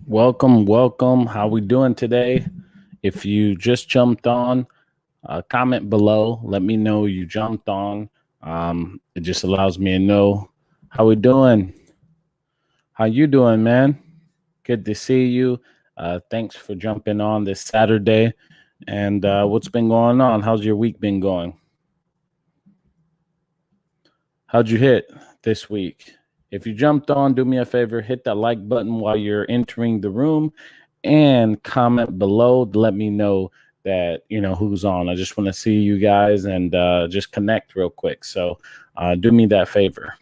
Welcome, welcome. How we doing today? If you just jumped on, comment below. Let me know you jumped on. It just allows me to know how we doing. How you doing, man? Good to see you. Thanks for jumping on this Saturday. And what's been going on? How's your week been going? How'd you hit this week? If you jumped on, do me a favor, hit that like button while you're entering the room and comment below to let me know that you know who's on. I just want to see you guys and just connect real quick. So do me that favor.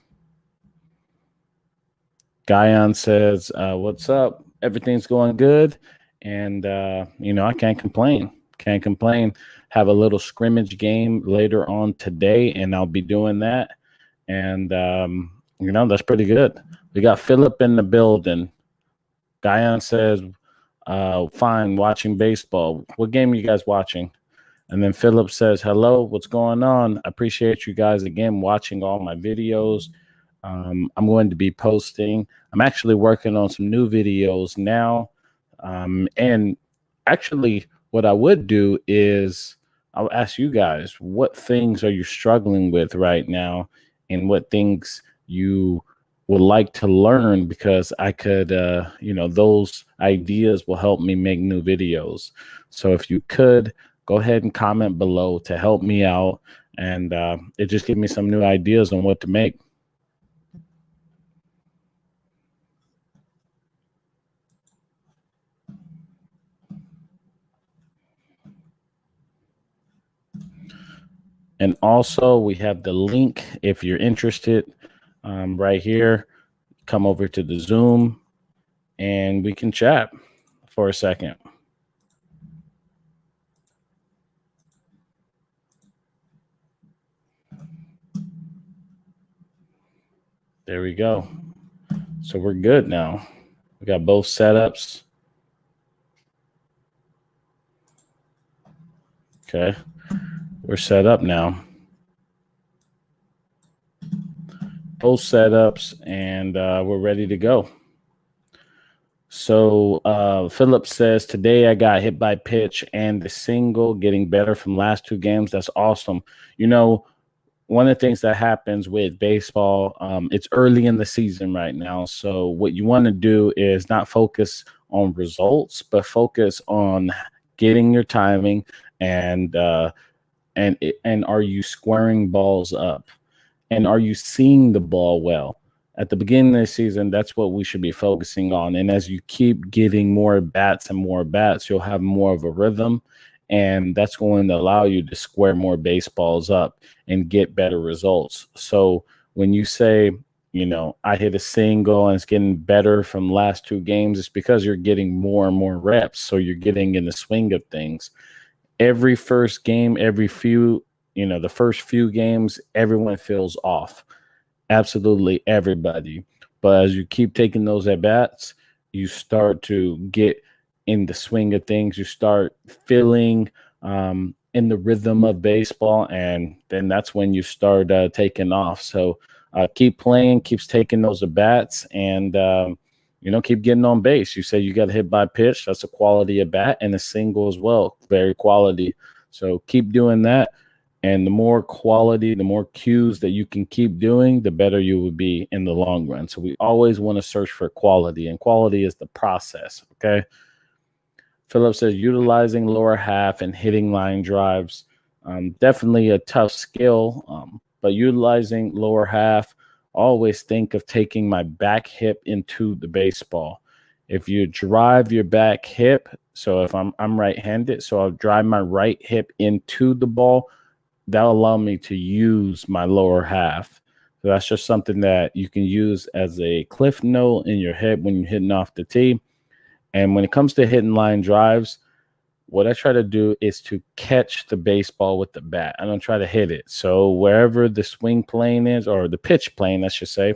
Guyon says, what's up? Everything's going good. And, I can't complain. Can't complain. Have a little scrimmage game later on today, and I'll be doing that. And, that's pretty good. We got Philip in the building. Guyon says, fine, watching baseball. What game are you guys watching? And then Philip says, hello, what's going on? I appreciate you guys again watching all my videos. I'm going to be posting. I'm actually working on some new videos now. And actually, what I would do is I'll ask you guys, what things are you struggling with right now? And what things you would like to learn, because I could, those ideas will help me make new videos. So if you could go ahead and comment below to help me out, and it just give me some new ideas on what to make. And also, we have the link if you're interested right here. Come over to the Zoom and we can chat for a second. There we go. So we're good now. We got both setups. Okay. We're set up now. Both setups, and we're ready to go. So Philip says, today I got hit by pitch and the single, getting better from last two games. That's awesome. One of the things that happens with baseball, it's early in the season right now. So what you want to do is not focus on results, but focus on getting your timing and are you squaring balls up? And are you seeing the ball well? At the beginning of the season, that's what we should be focusing on. And as you keep getting more bats and more bats, you'll have more of a rhythm. And that's going to allow you to square more baseballs up and get better results. So when you say, I hit a single and it's getting better from last two games, it's because you're getting more and more reps. So you're getting in the swing of things. Every first game, the first few games, everyone feels off. Absolutely everybody. But as you keep taking those at bats, you start to get in the swing of things. You start feeling in the rhythm of baseball, and then that's when you start taking off. So keep playing, keeps taking those at bats, and keep getting on base. You say you got hit by pitch. That's a quality at bat, and a single as well. Very quality. So keep doing that. And the more quality, the more cues that you can keep doing, the better you will be in the long run. So we always want to search for quality, and quality is the process. Okay. Philip says, utilizing lower half and hitting line drives, definitely a tough skill, but utilizing lower half, always think of taking my back hip into the baseball. If you drive your back hip, so if I'm right-handed, so I'll drive my right hip into the ball, that'll allow me to use my lower half. So that's just something that you can use as a cliff note in your head when you're hitting off the tee. And when it comes to hitting line drives, what I try to do is to catch the baseball with the bat. I don't try to hit it. So wherever the swing plane is, or the pitch plane, I should say,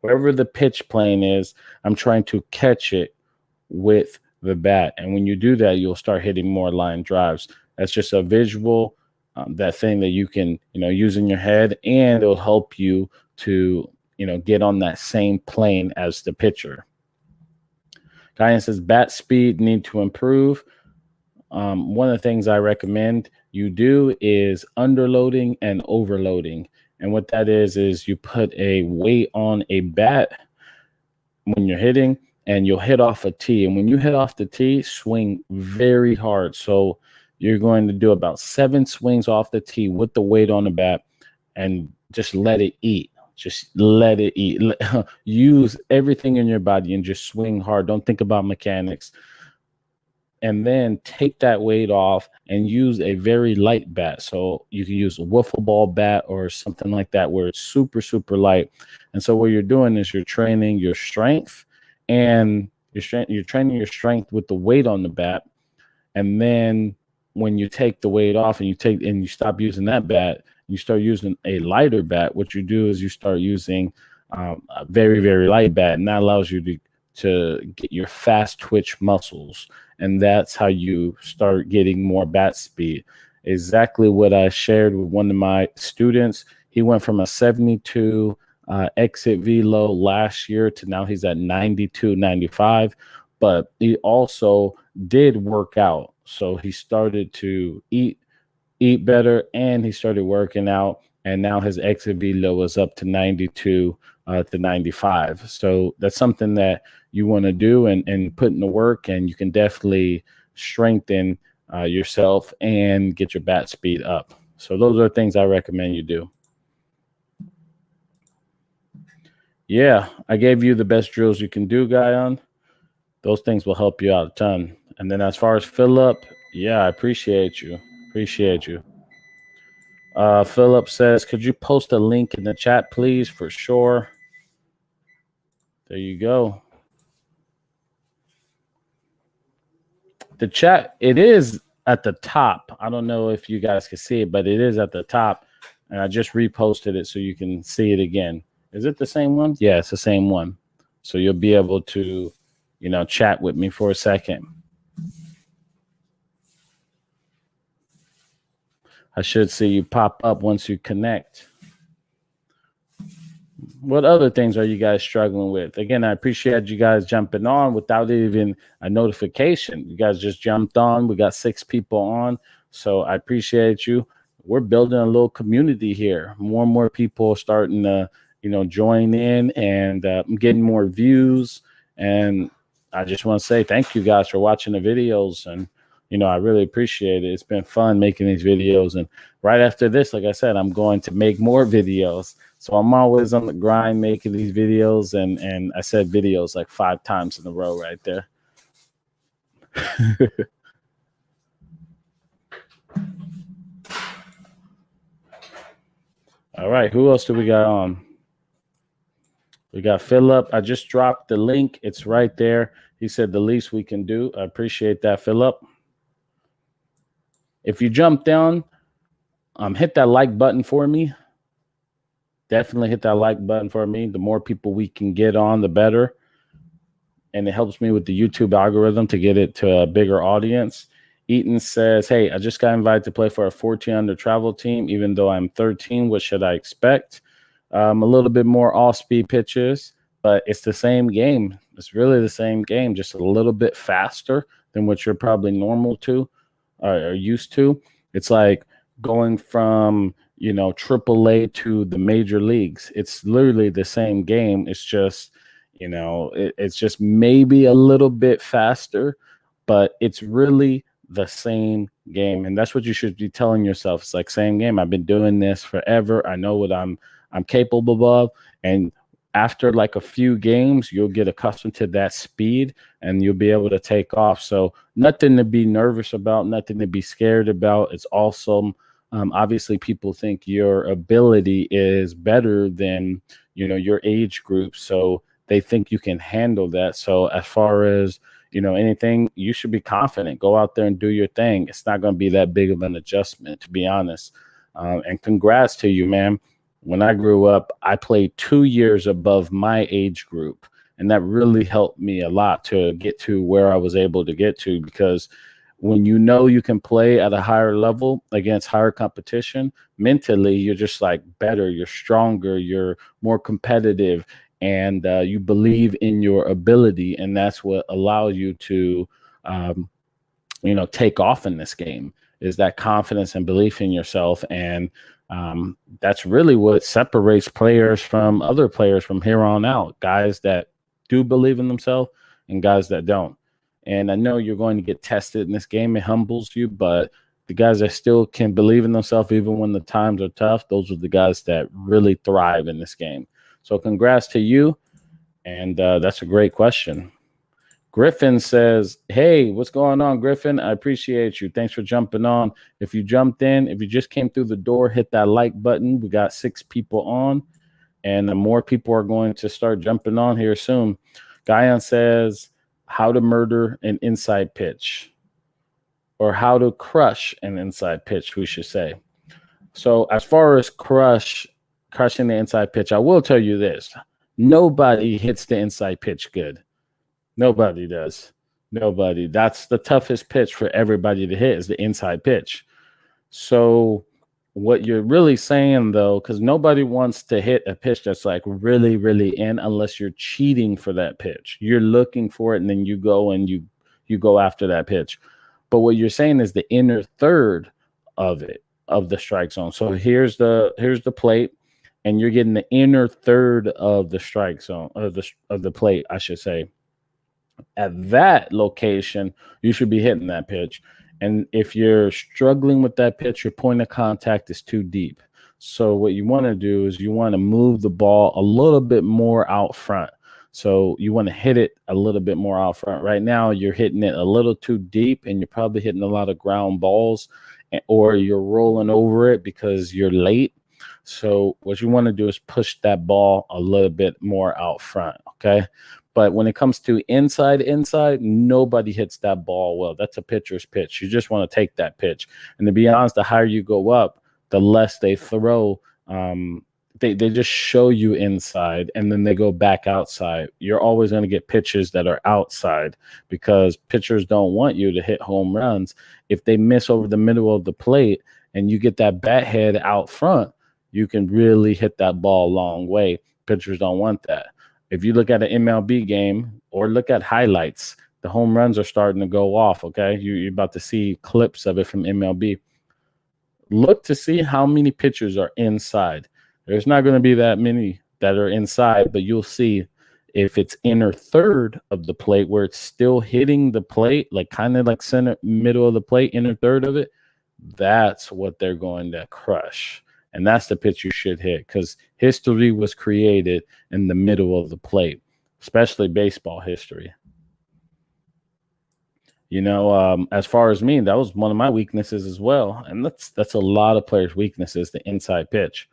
wherever the pitch plane is, I'm trying to catch it with the bat. And when you do that, you'll start hitting more line drives. That's just a visual, that thing that you can, use in your head, and it'll help you to, get on that same plane as the pitcher. Guidance says bat speed need to improve. One of the things I recommend you do is underloading and overloading. And what that is you put a weight on a bat when you're hitting, and you'll hit off a tee. And when you hit off the tee, swing very hard. So you're going to do about 7 swings off the tee with the weight on the bat, and just let it eat. Just let it eat. Use everything in your body and just swing hard. Don't think about mechanics. And then take that weight off and use a very light bat. So you can use a wiffle ball bat or something like that where it's super, super light. And so what you're doing is you're training your strength, and you're training your strength with the weight on the bat. And then when you take the weight off and you stop using that bat, you start using a lighter bat. What you do is you start using a very, very light bat, and that allows you to get your fast twitch muscles. And that's how you start getting more bat speed. Exactly what I shared with one of my students. He went from a 72 exit velo last year to now he's at 92, 95. But he also did work out. So he started to eat better, and he started working out. And now his exit velo is up to 92 to 95. So that's something that you want to do and put in the work, and you can definitely strengthen yourself and get your bat speed up. So those are things I recommend you do. Yeah, I gave you the best drills you can do, Guyon. Those things will help you out a ton. And then as far as Philip, yeah, I appreciate you. Appreciate you. Philip says, could you post a link in the chat, please? For sure. There you go. The chat, it is at the top. I don't know if you guys can see it, but it is at the top. And I just reposted it so you can see it again. Is it the same one? Yeah, it's the same one. So you'll be able to, chat with me for a second. I should see you pop up once you connect. What other things are you guys struggling with? Again, I appreciate you guys jumping on without even a notification. You guys just jumped on. We got 6 people on. So I appreciate you. We're building a little community here. More and more people starting to, join in, and I'm getting more views. And I just want to say thank you guys for watching the videos. And I really appreciate it. It's been fun making these videos. And right after this, like I said, I'm going to make more videos. So I'm always on the grind making these videos. And I said videos like 5 times in a row right there. All right. Who else do we got on? We got Philip. I just dropped the link. It's right there. He said the least we can do. I appreciate that, Philip. If you jump down, hit that like button for me. Definitely hit that like button for me. The more people we can get on, the better. And it helps me with the YouTube algorithm to get it to a bigger audience. Eaton says, hey, I just got invited to play for a 14 under travel team, even though I'm 13. What should I expect? A little bit more off-speed pitches, but it's the same game. It's really the same game, just a little bit faster than what you're probably normal to or used to. It's like going from, AAA to the major leagues. It's literally the same game. It's just, it's just maybe a little bit faster, but it's really the same game. And that's what you should be telling yourself. It's like, same game. I've been doing this forever. I know what I'm capable of. And after like a few games, you'll get accustomed to that speed and you'll be able to take off. So nothing to be nervous about, nothing to be scared about. It's awesome. Obviously, people think your ability is better than, your age group. So they think you can handle that. So as far as, anything, you should be confident. Go out there and do your thing. It's not going to be that big of an adjustment, to be honest. And congrats to you, man. When I grew up, I played 2 years above my age group, and that really helped me a lot to get to where I was able to get to, because when you can play at a higher level against higher competition, mentally, you're just like better, you're stronger, you're more competitive, and you believe in your ability, and that's what allows you to, take off in this game, is that confidence and belief in yourself. And that's really what separates players from other players from here on out, guys that do believe in themselves and guys that don't. And I know you're going to get tested in this game. It humbles you, but the guys that still can believe in themselves even when the times are tough, those are the guys that really thrive in this game. So congrats to you. And that's a great question. Griffin says, hey, what's going on, Griffin? I appreciate you. Thanks for jumping on. If you jumped in, if you just came through the door, hit that like button. We got 6 people on, and more people are going to start jumping on here soon. Guyan says, how to murder an inside pitch, or how to crush an inside pitch, we should say. So as far as crushing the inside pitch, I will tell you this. Nobody hits the inside pitch good. Nobody does. Nobody. That's the toughest pitch for everybody to hit, is the inside pitch. So what you're really saying, though, because nobody wants to hit a pitch that's like really, really in, unless you're cheating for that pitch. You're looking for it, and then you go and you go after that pitch. But what you're saying is the inner third of it, of the strike zone. So here's the plate, and you're getting the inner third of the strike zone, of the plate, I should say. At that location, you should be hitting that pitch. And if you're struggling with that pitch, your point of contact is too deep. So what you want to do is you want to move the ball a little bit more out front. So you want to hit it a little bit more out front. Right now, you're hitting it a little too deep, and you're probably hitting a lot of ground balls, or you're rolling over it because you're late. So what you want to do is push that ball a little bit more out front, okay? But when it comes to inside, nobody hits that ball well. That's a pitcher's pitch. You just want to take that pitch. And to be honest, the higher you go up, the less they throw. They just show you inside, and then they go back outside. You're always going to get pitches that are outside, because pitchers don't want you to hit home runs. If they miss over the middle of the plate and you get that bat head out front, you can really hit that ball a long way. Pitchers don't want that. If you look at an MLB game or look at highlights, the home runs are starting to go off, okay? You're about to see clips of it from MLB. Look to see how many pitchers are inside. There's not going to be that many that are inside, but you'll see if it's inner third of the plate where it's still hitting the plate, like kind of like center, middle of the plate, inner third of it, that's what they're going to crush. And that's the pitch you should hit, because history was created in the middle of the plate, especially baseball history. As far as me, that was one of my weaknesses as well. And that's a lot of players' weaknesses, the inside pitch.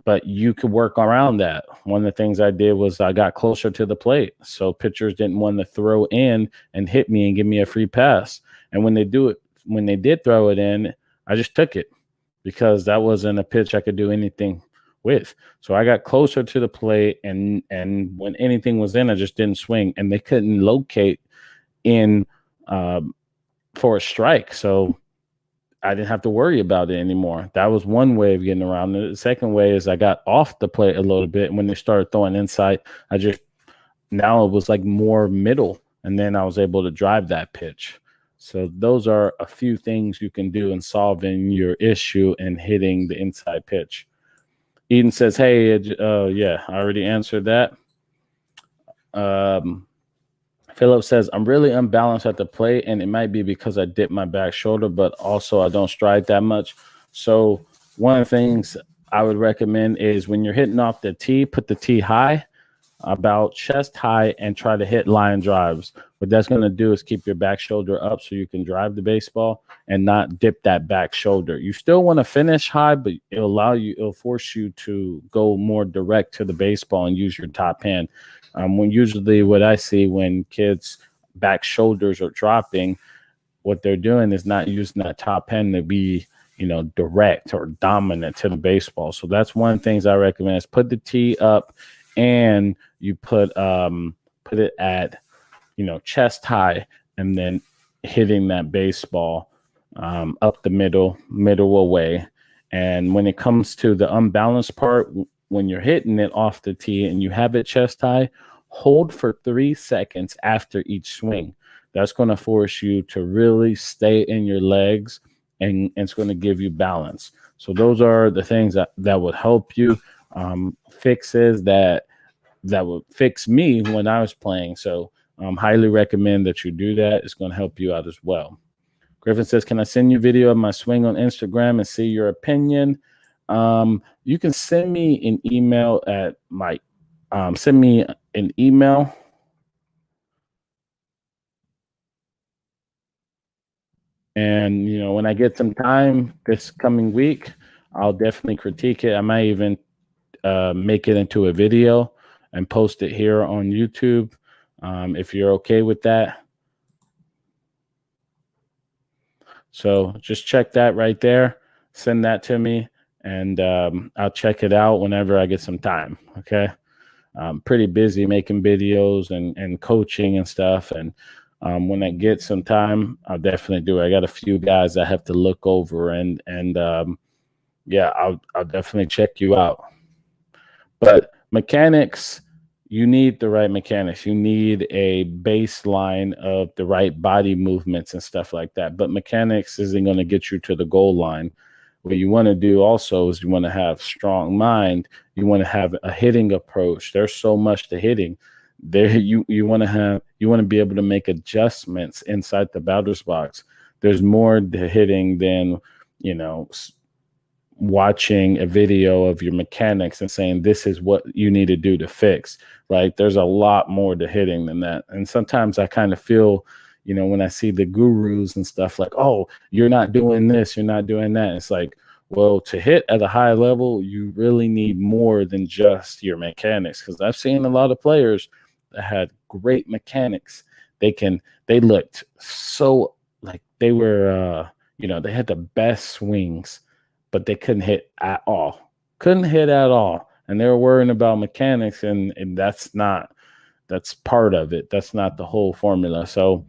But you could work around that. One of the things I did was I got closer to the plate, so pitchers didn't want to throw in and hit me and give me a free pass. And when they did throw it in, I just took it, because that wasn't a pitch I could do anything with. So I got closer to the plate, and when anything was in, I just didn't swing, and they couldn't locate in for a strike. So I didn't have to worry about it anymore. That was one way of getting around it. The second way is I got off the plate a little bit, and when they started throwing inside, now it was like more middle, and then I was able to drive that pitch. So those are a few things you can do in solving your issue and hitting the inside pitch. Eden says, hey, yeah, I already answered that. Philip says, I'm really unbalanced at the plate, and it might be because I dip my back shoulder, but also I don't stride that much. So one of the things I would recommend is when you're hitting off the tee, put the tee high, about chest high, and try to hit line drives. What that's going to do is keep your back shoulder up so you can drive the baseball and not dip that back shoulder. You still want to finish high, but it'll force you to go more direct to the baseball and use your top hand. When usually what I see when kids' back shoulders are dropping, what they're doing is not using that top hand to be, direct or dominant to the baseball. So that's one of the things I recommend is put the tee up, and you put it at, chest high, and then hitting that baseball up the middle away. And when it comes to the unbalanced part, when you're hitting it off the tee and you have it chest high, hold for 3 seconds after each swing. That's going to force you to really stay in your legs, and it's going to give you balance. So those are the things that would help you. Fixes that would fix me when I was playing. So highly recommend that you do that. It's going to help you out as well. Griffin says, can I send you video of my swing on Instagram and see your opinion? You can send me an email at my send me an email. And, when I get some time this coming week, I'll definitely critique it. I might even make it into a video and post it here on YouTube, if you're okay with that. So just check that right there. Send that to me, and I'll check it out whenever I get some time. Okay. I'm pretty busy making videos and coaching and stuff. And when I get some time, I'll definitely do it. I got a few guys I have to look over, and yeah, I'll definitely check you out. But mechanics, you need the right mechanics. You need a baseline of the right body movements and stuff like that. But mechanics isn't going to get you to the goal line. What you want to do also is you want to have strong mind. You want to have a hitting approach. There's so much to hitting. There you want to be able to make adjustments inside the batter's box. There's more to hitting than, watching a video of your mechanics and saying this is what you need to do to fix, right? There's a lot more to hitting than that. And sometimes I kind of feel, when I see the gurus and stuff like, oh, you're not doing this, you're not doing that. It's like, well, to hit at a high level, you really need more than just your mechanics. Because I've seen a lot of players that had great mechanics. They looked so like they were, they had the best swings, but they couldn't hit at all. And they were worrying about mechanics, and that's part of it. That's not the whole formula. So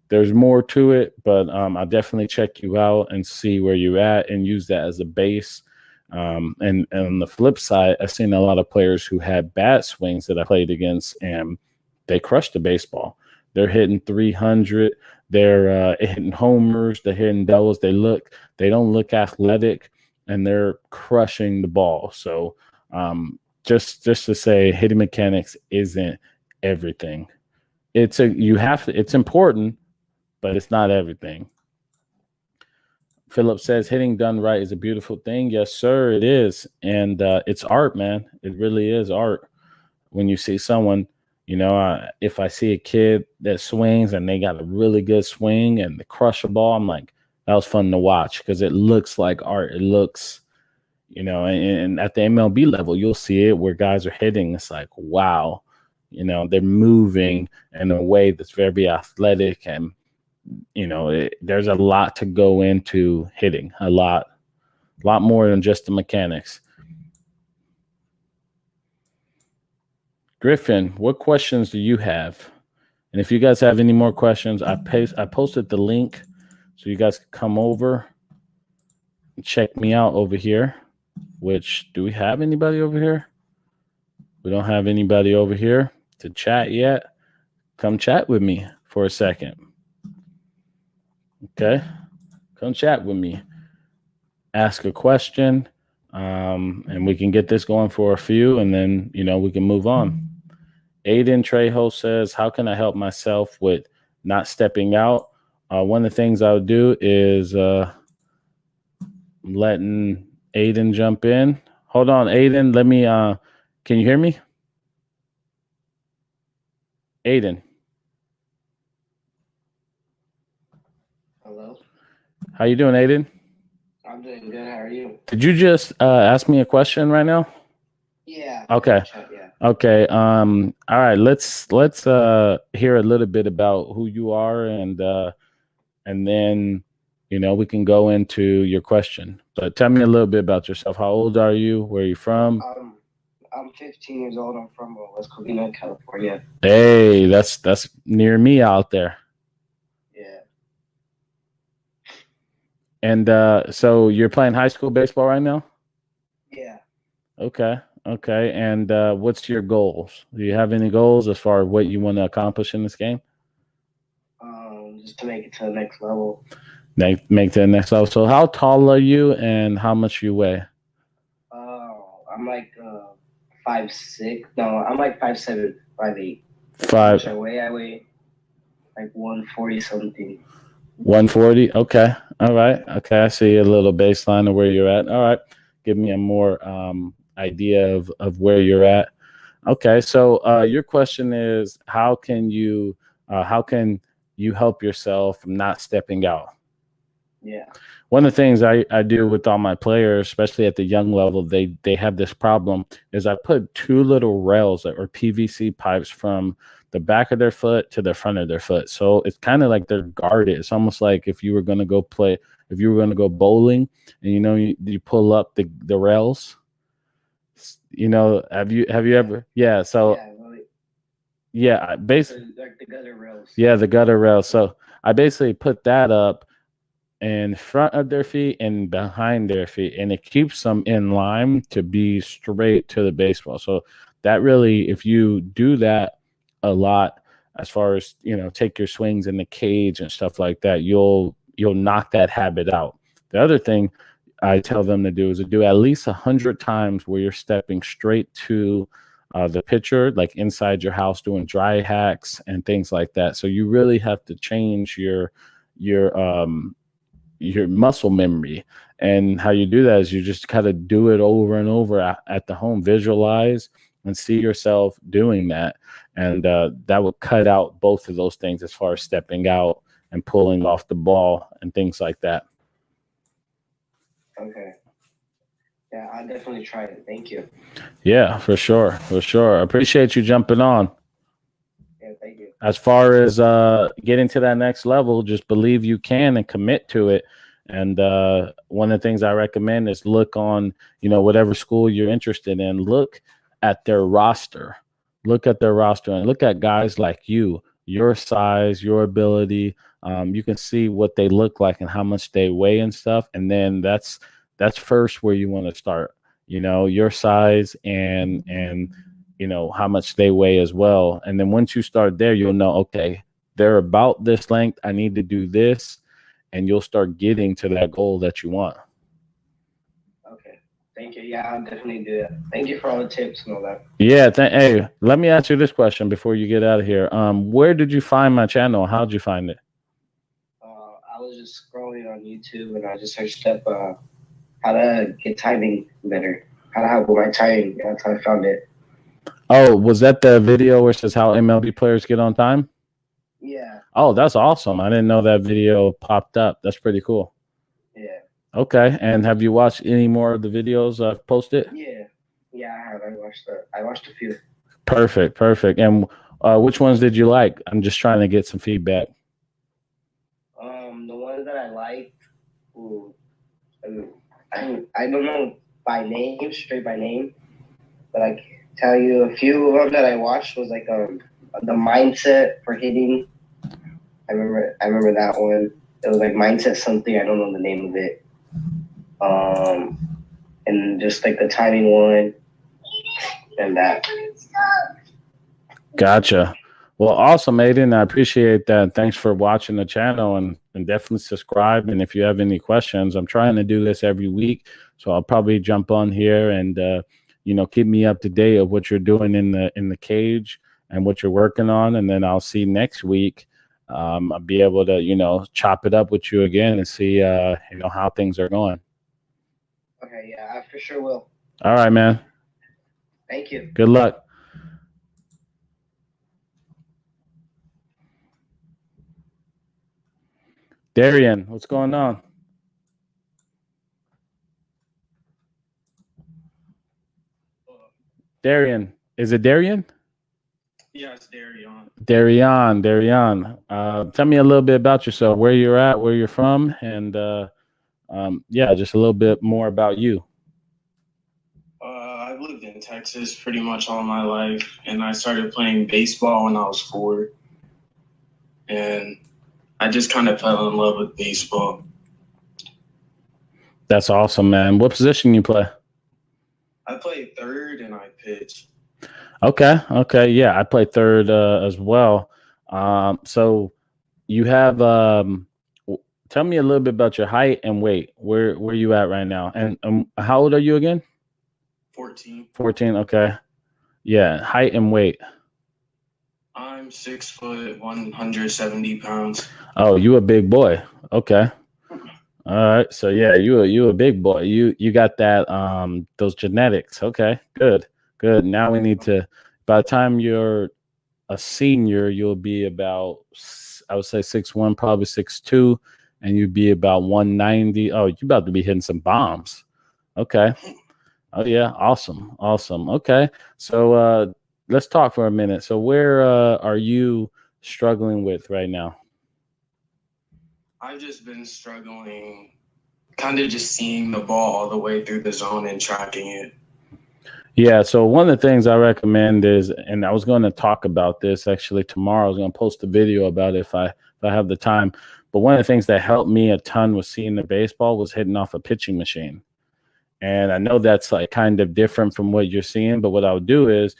there's more to it, but I'll definitely check you out and see where you're at and use that as a base. And on the flip side, I've seen a lot of players who had bad swings that I played against, and they crushed the baseball. They're hitting 300. They're hitting homers. They're hitting doubles. They don't look athletic, and they're crushing the ball. So just to say, hitting mechanics isn't everything. It's important, but it's not everything. Philip says, hitting done right is a beautiful thing. Yes, sir, it is. And it's art, man. It really is art. When you see someone, if I see a kid that swings and they got a really good swing and they crush a ball, I'm like, that was fun to watch because it looks like art. It looks, and at the MLB level, you'll see it where guys are hitting. It's like, wow, they're moving in a way that's very athletic, and there's a lot to go into hitting, a lot more than just the mechanics. Griffin, what questions do you have? And if you guys have any more questions, I posted the link so you guys can come over and check me out over here. Which, do we have anybody over here? We don't have anybody over here to chat yet. Come chat with me for a second. Okay, come chat with me. Ask a question, and we can get this going for a few, and then we can move on. Aiden Trejo says, how can I help myself with not stepping out? One of the things I would do is letting Aiden jump in. Hold on, Aiden. Let me. Can you hear me? Aiden. Hello. How you doing, Aiden? I'm doing good. How are you? Did you just ask me a question right now? Yeah. Okay. Yeah. Okay. All right. Let's hear a little bit about who you are, and then we can go into your question. But tell me a little bit about yourself. How old are you? Where are you from? I'm 15 years old. I'm from West Covina, California. Hey, that's near me out there. Yeah. And so you're playing high school baseball right now? Yeah. Okay. Okay. And what's your goals? Do you have any goals as far as what you want to accomplish in this game? Just to make it to the next level. Make to the next level. So how tall are you and how much you weigh? I'm like 5'6". No, I'm like 5'7", 5'8". How much 5 I weigh like 140 something. 140. Okay. All right. Okay. I see a little baseline of where you're at. All right. Give me a more idea of where you're at. Okay. So your question is how can you help yourself from not stepping out? Yeah. One of the things I do with all my players, especially at the young level, they have this problem is I put two little rails or PVC pipes from the back of their foot to the front of their foot. So it's kind of like they're guarded. It's almost like if you were going to go play, if you were going to go bowling and you pull up the rails, have you ever? Yeah. So Yeah, really, yeah, basically, like the gutter rails. yeah, the gutter rails. So I basically put that up in front of their feet and behind their feet, and it keeps them in line to be straight to the baseball. So that really, if you do that a lot, as far as take your swings in the cage and stuff like that, you'll knock that habit out. The other thing I tell them to do is to do at least 100 times where you're stepping straight to the pitcher, like inside your house, doing dry hacks and things like that. So you really have to change your muscle memory. And how you do that is you just kind of do it over and over at the home, visualize and see yourself doing that. And that will cut out both of those things as far as stepping out and pulling off the ball and things like that. Okay. Yeah, I'll definitely try it. Thank you. Yeah, for sure. For sure. I appreciate you jumping on. Yeah, thank you. As far as getting to that next level, just believe you can and commit to it. And one of the things I recommend is look on, whatever school you're interested in, look at their roster. Look at their roster and look at guys like you, your size, your ability. You can see what they look like and how much they weigh and stuff. And then that's first where you want to start, your size and how much they weigh as well. And then once you start there, you'll know, okay, they're about this length. I need to do this. And you'll start getting to that goal that you want. Okay. Thank you. Yeah, I'll definitely do that. Thank you for all the tips and all that. Yeah. Hey, let me ask you this question before you get out of here. Where did you find my channel? How'd you find it? I was just scrolling on YouTube and I just searched up how to get timing better, how to have my timing. That's how I found it. Oh, was that the video where it says how MLB players get on time? Yeah. Oh, that's awesome. I didn't know that video popped up. That's pretty cool. Yeah. Okay. And have you watched any more of the videos I've posted? Yeah. Yeah, I have. I watched a few. Perfect. And which ones did you like? I'm just trying to get some feedback. The ones that I liked, I don't know straight by name, but I can tell you a few of them that I watched was like the mindset for hitting. I remember that one. It was like mindset something. I don't know the name of it. And just like the timing one and that. Gotcha. Well, awesome, Aiden. I appreciate that. Thanks for watching the channel and definitely subscribe. And if you have any questions, I'm trying to do this every week. So I'll probably jump on here and, keep me up to date of what you're doing in the cage and what you're working on. And then I'll see next week. I'll be able to, chop it up with you again and see, how things are going. Okay. Yeah, I for sure will. All right, man. Thank you. Good luck. Darian, what's going on? Darian. Is it Darian? Yeah, it's Darian. Darian. Tell me a little bit about yourself, where you're at, where you're from, and just a little bit more about you. I've lived in Texas pretty much all my life, and I started playing baseball when I was 4. And I just kind of fell in love with baseball. That's awesome, man. What position you play? I play third and I pitch. Okay. Yeah, I play third as well. So you have tell me a little bit about your height and weight. Where you at right now? And how old are you again? 14. 14. Okay. Yeah, height and weight. I'm 6 foot, 170 pounds. Oh, you a big boy. Okay. All right. So yeah, you a big boy. You got that those genetics. Okay. Good. Good. Now we need to by the time you're a senior, you'll be about I would say 6'1", probably 6'2", and you'd be about 190. Oh, you about to be hitting some bombs. Okay. Oh yeah, awesome. Awesome. Okay. So let's talk for a minute. So where are you struggling with right now? I've just been struggling, kind of just seeing the ball all the way through the zone and tracking it. Yeah, so one of the things I recommend is, and I was going to talk about this actually tomorrow. I was going to post a video about it if I have the time. But one of the things that helped me a ton with seeing the baseball was hitting off a pitching machine. And I know that's like kind of different from what you're seeing, but what I'll do is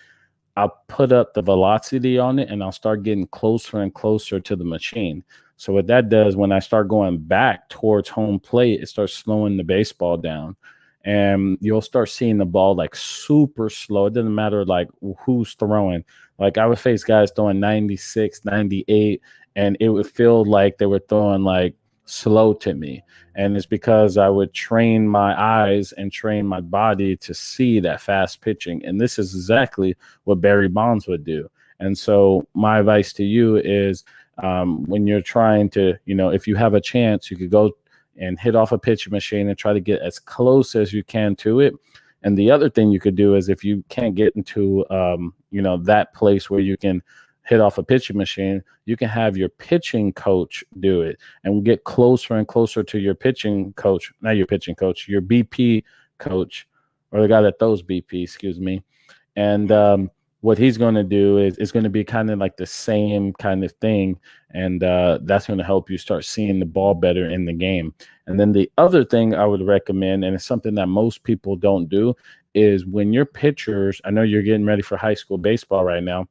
I'll put up the velocity on it and I'll start getting closer and closer to the machine. So what that does when I start going back towards home plate, it starts slowing the baseball down. And you'll start seeing the ball like super slow. It doesn't matter like who's throwing. Like I would face guys throwing 96, 98, and it would feel like they were throwing like slow to me. And it's because I would train my eyes and train my body to see that fast pitching. And this is exactly what Barry Bonds would do. And so my advice to you is when you're trying to, if you have a chance, you could go and hit off a pitching machine and try to get as close as you can to it. And the other thing you could do is if you can't get into, that place where you can hit off a pitching machine, you can have your pitching coach do it and get closer and closer to your pitching coach, not your pitching coach, your BP coach, or the guy that throws BP, excuse me. And what he's going to do is it's going to be kind of like the same kind of thing. And that's going to help you start seeing the ball better in the game. And then the other thing I would recommend, and it's something that most people don't do, is when your pitchers, I know you're getting ready for high school baseball right now.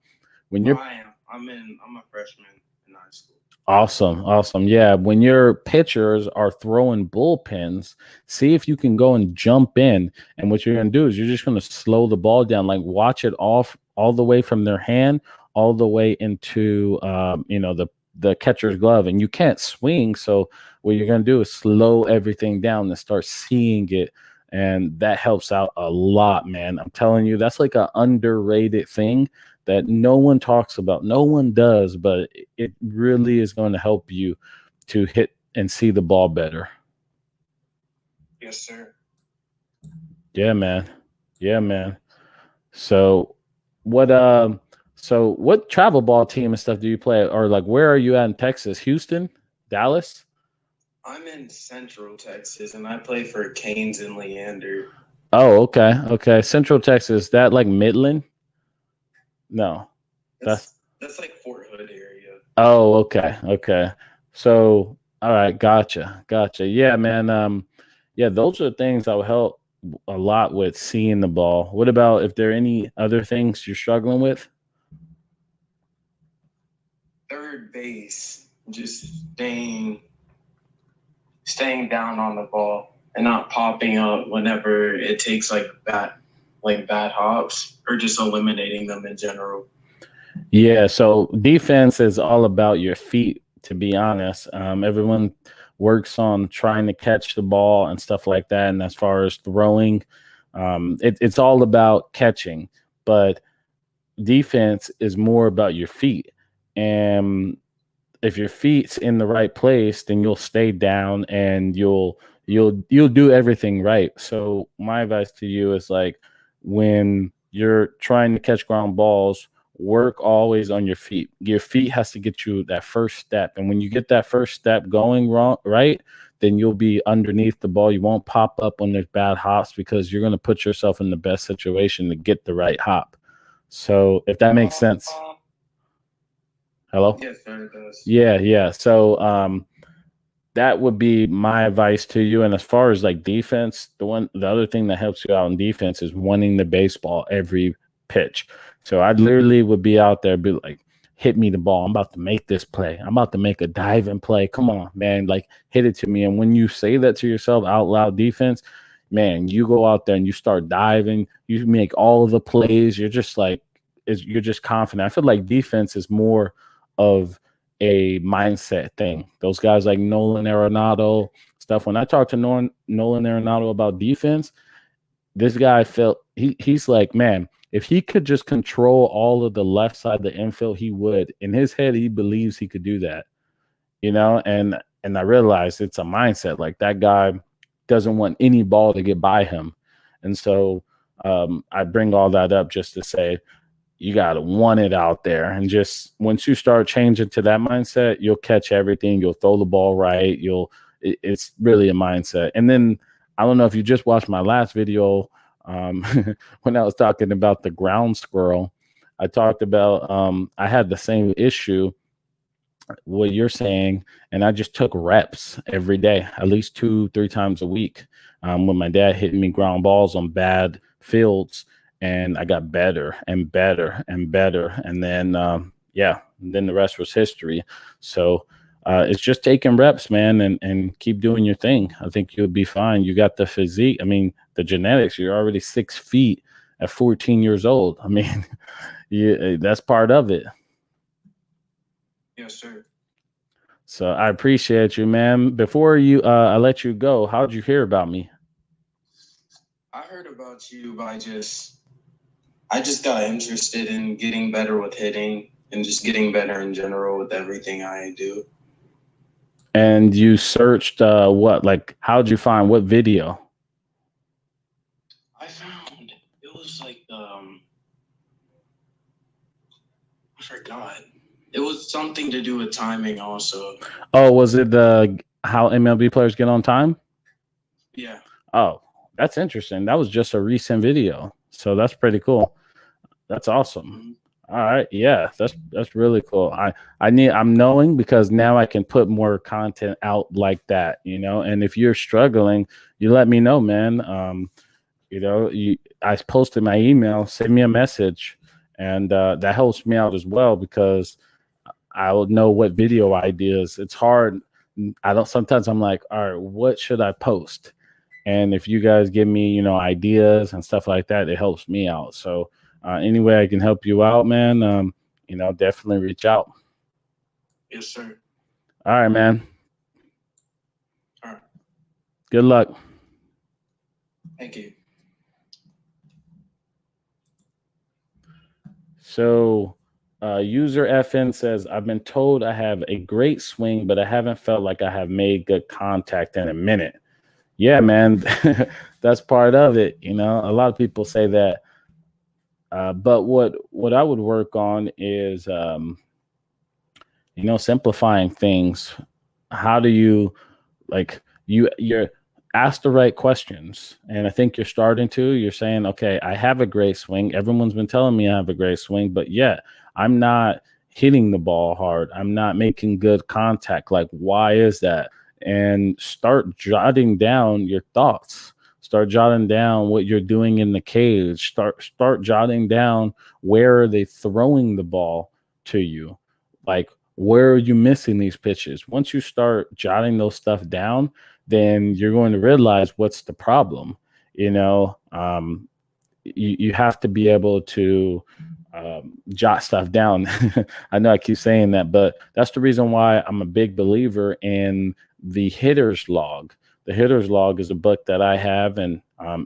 When you're, I am. I'm a freshman in high school. Awesome. Yeah, when your pitchers are throwing bullpens, see if you can go and jump in. And what you're going to do is you're just going to slow the ball down, like watch it off all the way from their hand all the way into the catcher's glove, and you can't swing. So what you're going to do is slow everything down and start seeing it. And that helps out a lot, man. I'm telling you, that's like an underrated thing that no one talks about. No one does, but it really is going to help you to hit and see the ball better. Yes, sir. Yeah, man. So what travel ball team and stuff do you play? Or like where are you at in Texas? Houston? Dallas? I'm in Central Texas and I play for Canes and Leander. Oh, okay. Central Texas, that like Midland? No. That's like Fort Hood area. Oh, okay. So, all right, gotcha. Yeah, man. Yeah, those are things that will help a lot with seeing the ball. What about if there are any other things you're struggling with? Third base, just staying down on the ball and not popping up whenever it takes like bad hops, or just eliminating them in general. Yeah, so defense is all about your feet, to be honest. Everyone works on trying to catch the ball and stuff like that. And as far as throwing, it's all about catching. But defense is more about your feet. And if your feet's in the right place, then you'll stay down and you'll do everything right. So my advice to you is like when you're trying to catch ground balls, work always on your feet. Your feet has to get you that first step. And when you get that first step going right, then you'll be underneath the ball. You won't pop up when there's bad hops because you're going to put yourself in the best situation to get the right hop. So if that makes sense. Hello? Yes, sir, it does. Yeah. So that would be my advice to you. And as far as like defense, the other thing that helps you out in defense is wanting the baseball every pitch. So I literally would be out there, be like, hit me the ball. I'm about to make this play. I'm about to make a diving play. Come on, man. Like, hit it to me. And when you say that to yourself out loud, defense, man, you go out there and you start diving. You make all of the plays. You're just like, you're just confident. I feel like defense is more of a mindset thing. Those guys like Nolan Arenado stuff. When I talk to Nolan Arenado about defense, this guy felt he's like, man, if he could just control all of the left side of the infield, he would. In his head, he believes he could do that, you know. And I realized it's a mindset. Like, that guy doesn't want any ball to get by him, and so I bring all that up just to say, you got to want it out there. And just once you start changing to that mindset, you'll catch everything. You'll throw the ball right. It's really a mindset. And then I don't know if you just watched my last video when I was talking about the ground squirrel. I talked about I had the same issue what you're saying, and I just took reps every day, at least 2-3 times a week. When my dad hitting me ground balls on bad fields, and I got better and better and better. And then, then the rest was history. So it's just taking reps, man, and keep doing your thing. I think you'll be fine. You got the physique. I mean, the genetics, you're already 6 feet at 14 years old. I mean, that's part of it. Yes, sir. So I appreciate you, man. Before I let you go, how did you hear about me? I heard about you by I just got interested in getting better with hitting and just getting better in general with everything I do. And you searched what? Like, how'd you find what video? I found it was like I forgot. It was something to do with timing also. Oh, was it how MLB players get on time? Yeah. Oh, that's interesting. That was just a recent video. So that's pretty cool. That's awesome. Mm-hmm. All right. Yeah, that's really cool. I'm knowing because now I can put more content out like that, you know. And if you're struggling, you let me know, man. You know, I posted my email, send me a message, and that helps me out as well because I'll know what video ideas. It's hard. Sometimes I'm like, all right, what should I post? And if you guys give me, you know, ideas and stuff like that, it helps me out. So any way I can help you out, man, you know, definitely reach out. Yes, sir. All right, man. All right. Good luck. Thank you. So user FN says, I've been told I have a great swing, but I haven't felt like I have made good contact in a minute. Yeah, man, that's part of it. You know, a lot of people say that. But what I would work on is, you know, simplifying things. How do you, like, you're ask the right questions. And I think you're starting to. You're saying, okay, I have a great swing. Everyone's been telling me I have a great swing, but yet I'm not hitting the ball hard. I'm not making good contact. Like, why is that? And start jotting down your thoughts. Start jotting down what you're doing in the cage. Start jotting down where are they throwing the ball to you? Like, where are you missing these pitches? Once you start jotting those stuff down, then you're going to realize what's the problem. You know, you have to be able to jot stuff down. I know I keep saying that, but that's the reason why I'm a big believer in the hitter's log. The hitter's log is a book that I have, and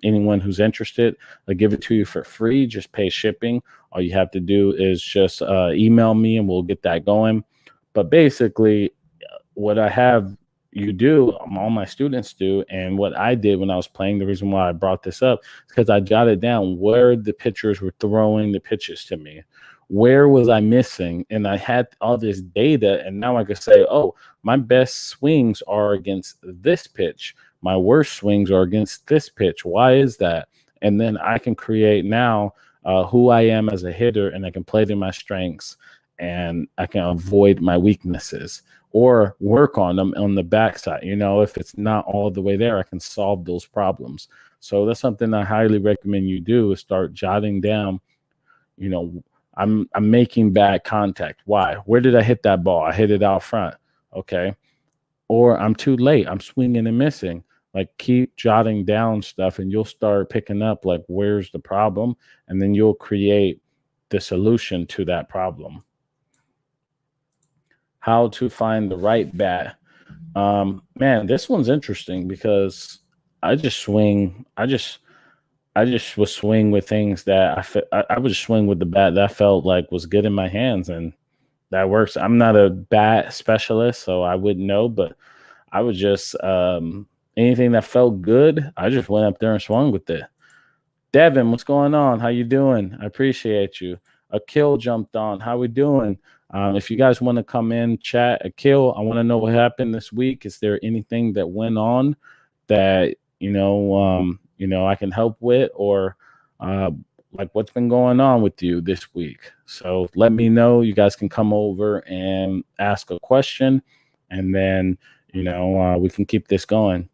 anyone who's interested, I'll give it to you for free. Just pay shipping. All you have to do is just email me and we'll get that going. But basically, what I have you do, all my students do, and what I did when I was playing, the reason why I brought this up is because I jotted down where the pitchers were throwing the pitches to me. Where was I missing? And I had all this data, and now I could say, oh, my best swings are against this pitch. My worst swings are against this pitch. Why is that? And then I can create now who I am as a hitter, and I can play to my strengths. and I can avoid my weaknesses or work on them on the backside. If it's not all the way there, I can solve those problems. So that's something I highly recommend you do, is start jotting down, I'm making bad contact. Why? Where did I hit that ball? I hit it out front. Okay. Or I'm too late. I'm swinging and missing. Like, keep jotting down stuff and you'll start picking up like where's the problem, and then you'll create the solution to that problem. How to find the right bat. Man, this one's interesting because I just was swing with things that I would just swing with the bat that I felt like was good in my hands, and that works. I'm not a bat specialist, so I wouldn't know, but I would just anything that felt good, I just went up there and swung with it. Devin, what's going on? How you doing? I appreciate you. Akil jumped on. How we doing? If you guys want to come in, chat. Akil, I want to know what happened this week. Is there anything that went on that I can help with, or like what's been going on with you this week? So let me know. You guys can come over and ask a question, and then we can keep this going.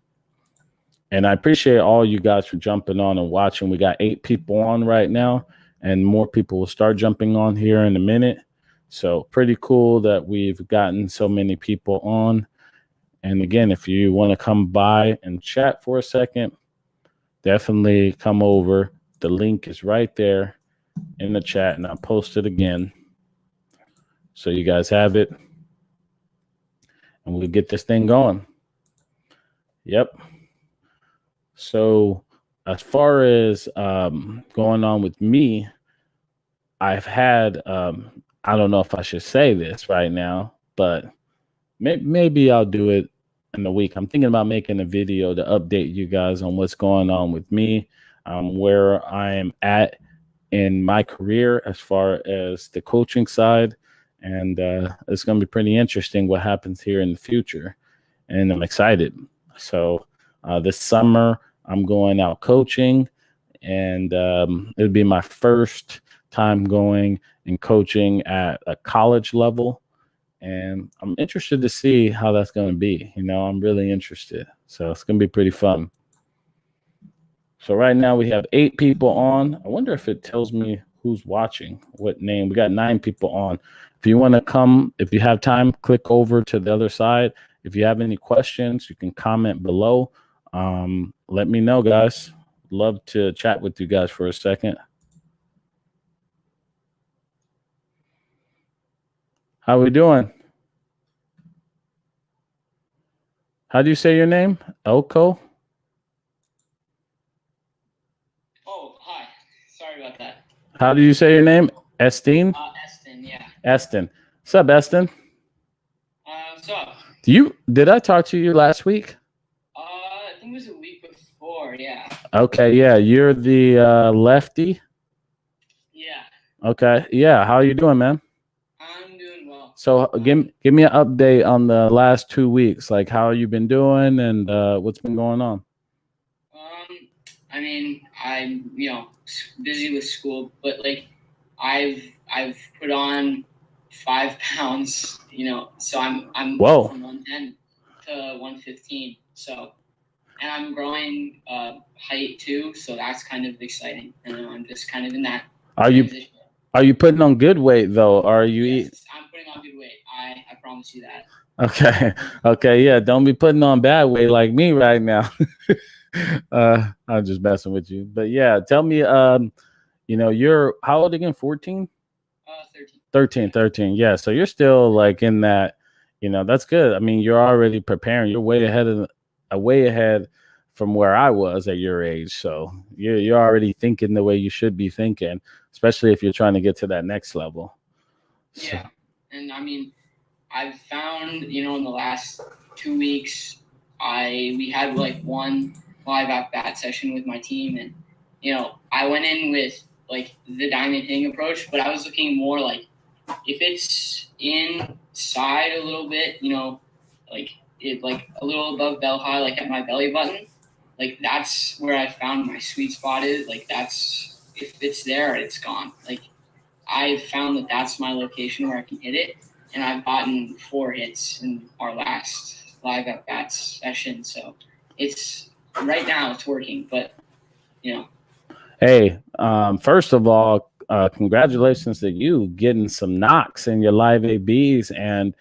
And I appreciate all you guys for jumping on and watching. We got 8 people on right now, and more people will start jumping on here in a minute. So pretty cool that we've gotten so many people on. And again, if you want to come by and chat for a second, definitely come over. The link is right there in the chat, and I'll post it again so you guys have it. And we'll get this thing going. Yep. So as far as going on with me, I've had, I don't know if I should say this right now, but maybe I'll do it in the week. I'm thinking about making a video to update you guys on what's going on with me, where I am at in my career as far as the coaching side. And it's going to be pretty interesting what happens here in the future. And I'm excited. So this summer, I'm going out coaching, and it'll be my first time going and coaching at a college level. And I'm interested to see how that's going to be. I'm really interested. So it's going to be pretty fun. So right now we have 8 people on. I wonder if it tells me who's watching, what name. We got 9 people on. If you want to come, if you have time, click over to the other side. If you have any questions, you can comment below. Let me know, guys. Love to chat with you guys for a second. How we doing? How do you say your name? Elko? Oh, hi. Sorry about that. How do you say your name? Estin? Estin, yeah. Estin. What's up, Estin? What's up? Did I talk to you last week? I think it was a week before, yeah. Okay, yeah. You're the lefty? Yeah. Okay. Yeah. How are you doing, man? I'm doing well. So give me an update on the last 2 weeks. Like, how you been doing, and what's been going on? I mean, I'm busy with school, but like I've put on 5 pounds, so I'm Whoa. From 110 to 115. So, and I'm growing height too, so that's kind of exciting. And I'm just kind of in that. Are you putting on good weight though? Are you? Yes, I'm putting on good weight. I promise you that. Okay, yeah. Don't be putting on bad weight like me right now. I'm just messing with you, but yeah. Tell me, you're how old again? 14? 13. Yeah. So you're still like in that. That's good. I mean, you're already preparing. You're way ahead from where I was at your age. So you're already thinking the way you should be thinking, especially if you're trying to get to that next level. Yeah. And I mean, I've found, in the last 2 weeks, we had like one live at-bat session with my team, and I went in with like the diamond hitting approach, but I was looking more like if it's inside a little bit, like it like a little above bell high, like at my belly button, like that's where I found my sweet spot is. Like that's if it's there, it's gone. Like I found that that's my location where I can hit it, and I've gotten 4 hits in our last live at bats session. So it's right now it's working, but you know. Hey, first of all, congratulations to you getting some knocks in your live ABs and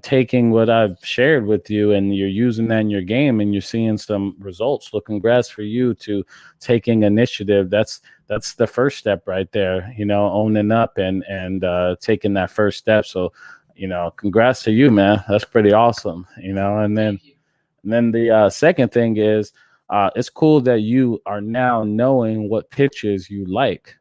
taking what I've shared with you, and you're using that in your game, and you're seeing some results. So congrats for you to taking initiative. That's the first step right there. You know, owning up and taking that first step. So, you know, congrats to you, man. That's pretty awesome. You know, and then the second thing is. It's cool that you are now knowing what pitches you like,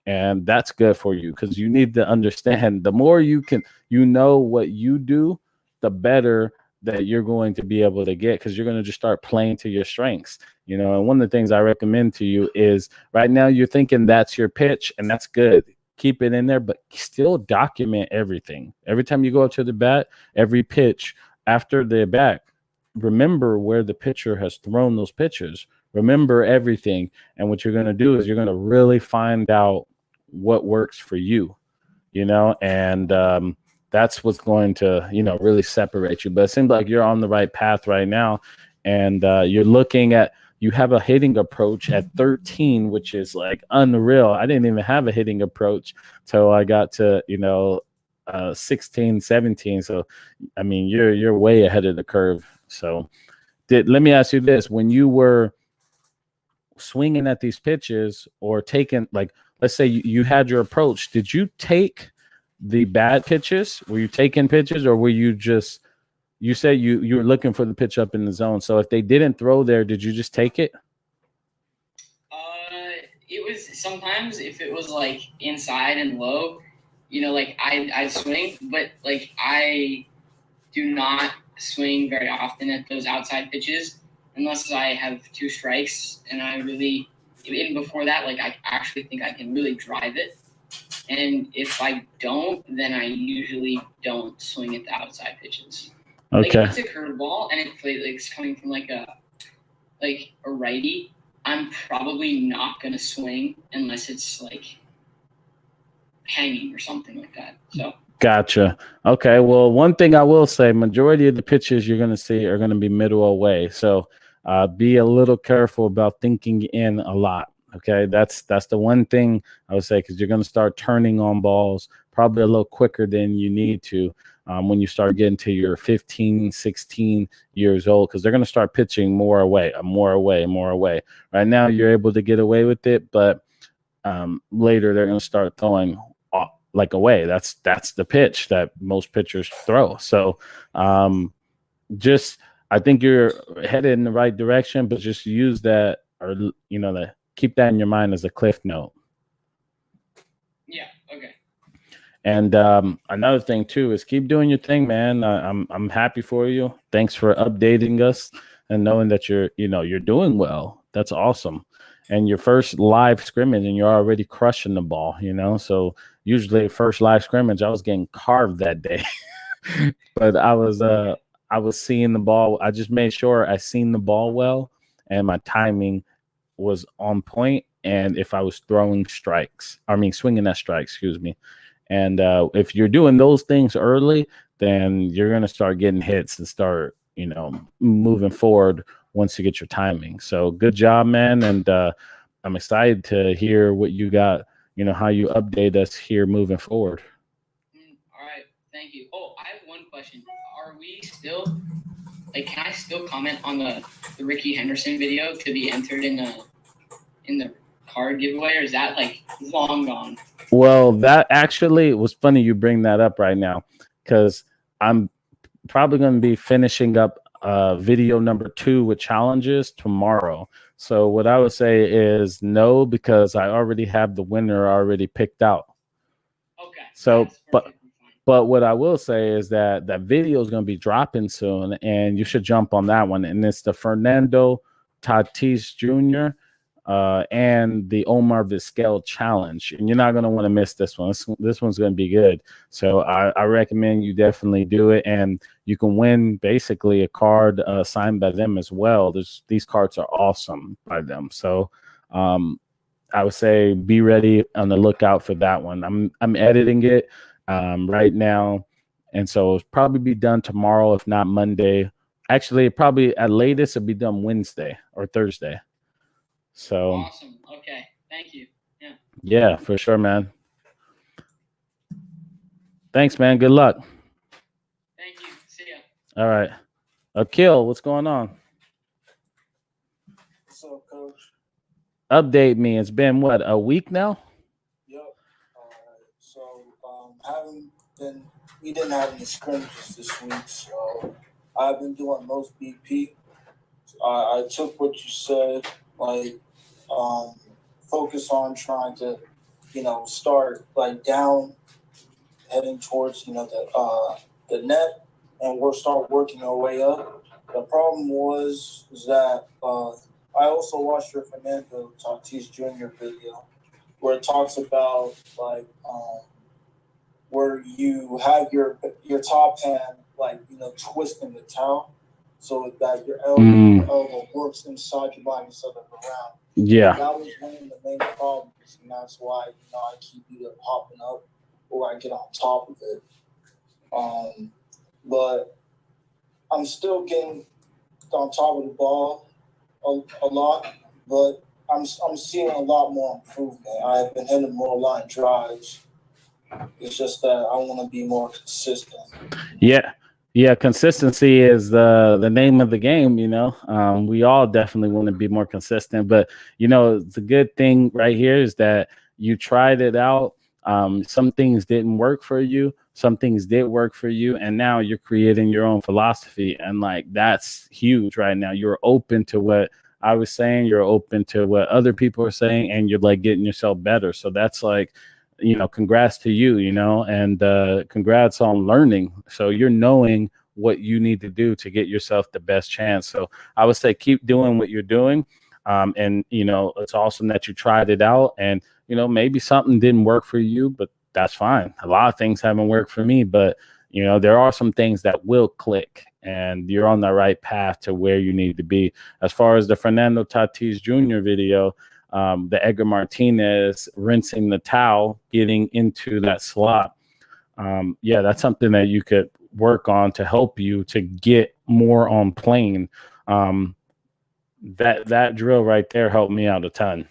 and that's good for you because you need to understand. The more you know what you do, the better that you're going to be able to get, because you're going to just start playing to your strengths. You know, and one of the things I recommend to you is right now you're thinking that's your pitch, and that's good. Keep it in there, but still document everything. Every time you go up to the bat, every pitch after the bat, remember where the pitcher has thrown those pitches. Remember everything. And what you're going to do is you're going to really find out what works for you, you know, and that's what's going to, you know, really separate you. But it seems like you're on the right path right now. And you're looking at, you have a hitting approach at 13, which is like unreal. I didn't even have a hitting approach till I got to, you know, 16, 17. So, I mean, you're way ahead of the curve. So let me ask you this. When you were swinging at these pitches or taking, like, let's say you had your approach, did you take the bad pitches? Were you taking pitches, or were you just, you said you were looking for the pitch up in the zone. So if they didn't throw there, did you just take it? It was sometimes if it was like inside and low, you know, like I'd swing, but like I do not swing very often at those outside pitches unless I have 2 strikes, and I really, even before that, like I actually think I can really drive it. And if I don't, then I usually don't swing at the outside pitches. Okay. Like if it's a curveball and it's coming from like a righty, I'm probably not gonna swing unless it's like hanging or something like that. So Gotcha. Okay. Well, one thing I will say, majority of the pitches you're going to see are going to be middle away. So be a little careful about thinking in a lot. Okay. That's the one thing I would say, because you're going to start turning on balls probably a little quicker than you need to when you start getting to your 15, 16 years old, because they're going to start pitching more away. Right now, you're able to get away with it, but later they're going to start throwing like away. That's the pitch that most pitchers throw. So just, I think you're headed in the right direction, but just use that, or, you know, keep that in your mind as a cliff note. Yeah. Okay. And another thing too is keep doing your thing, man. I'm happy for you. Thanks for updating us and knowing that you're doing well. That's awesome. And your first live scrimmage, and you're already crushing the ball, you know. So usually first live scrimmage, I was getting carved that day. But I was seeing the ball. I just made sure I seen the ball well, and my timing was on point. And if I was swinging at strikes, excuse me. And if you're doing those things early, then you're going to start getting hits and start, you know, moving forward once you get your timing. So good job, man. And I'm excited to hear what you got, you know, how you update us here moving forward. All right. Thank you. Oh, I have one question. Are we still, like, can I still comment on the Ricky Henderson video to be entered in the card giveaway, or is that like long gone? Well, that actually was funny you bring that up right now, because I'm probably going to be finishing up video number 2 with challenges tomorrow. So what I would say is no, because I already have the winner already picked out. Okay. So, but what I will say is that video is going to be dropping soon, and you should jump on that one. And it's the Fernando Tatis Jr. And the Omar Vizquel challenge, and you're not going to want to miss this one. This one's going to be good. So I recommend you definitely do it, and you can win basically a card signed by them as well. These cards are awesome by them. So I would say be ready on the lookout for that one. I'm editing it right now, and so it'll probably be done tomorrow, if not Monday. Actually, probably at latest it'll be done Wednesday or Thursday. So Awesome. Okay. Thank you. yeah, for sure, man. Thanks, man. Good luck. Thank you. See ya. All right. Akil, what's going on? What's up, Coach? Update me. It's been what, a week now? Yep. So we didn't have any scrimmages this week, so I've been doing most BP. I took what you said, like focus on trying to, start like down, heading towards the net, and we'll start working our way up. The problem was that I also watched your Fernando Tatis Jr. video where it talks about like where you have your top hand twisting the towel so that your elbow works inside your body instead of around. Yeah. That was one of the main problems, and that's why I keep either popping up or I get on top of it. But I'm still getting on top of the ball a lot, but I'm seeing a lot more improvement. I've been hitting more line drives. It's just that I want to be more consistent. Yeah, consistency is the name of the game, we all definitely want to be more consistent, but the good thing right here is that you tried it out. Some things didn't work for you, some things did work for you, and now you're creating your own philosophy, and like that's huge right now. You're open to what I was saying, you're open to what other people are saying, and you're like getting yourself better. So that's like, congrats to you, and congrats on learning. So you're knowing what you need to do to get yourself the best chance. So I would say keep doing what you're doing. And it's awesome that you tried it out, and maybe something didn't work for you, but that's fine. A lot of things haven't worked for me, but there are some things that will click, and you're on the right path to where you need to be. As far as the Fernando Tatis Jr. video, the Edgar Martinez rinsing the towel, getting into that slot. That's something that you could work on to help you to get more on plane. That drill right there helped me out a ton.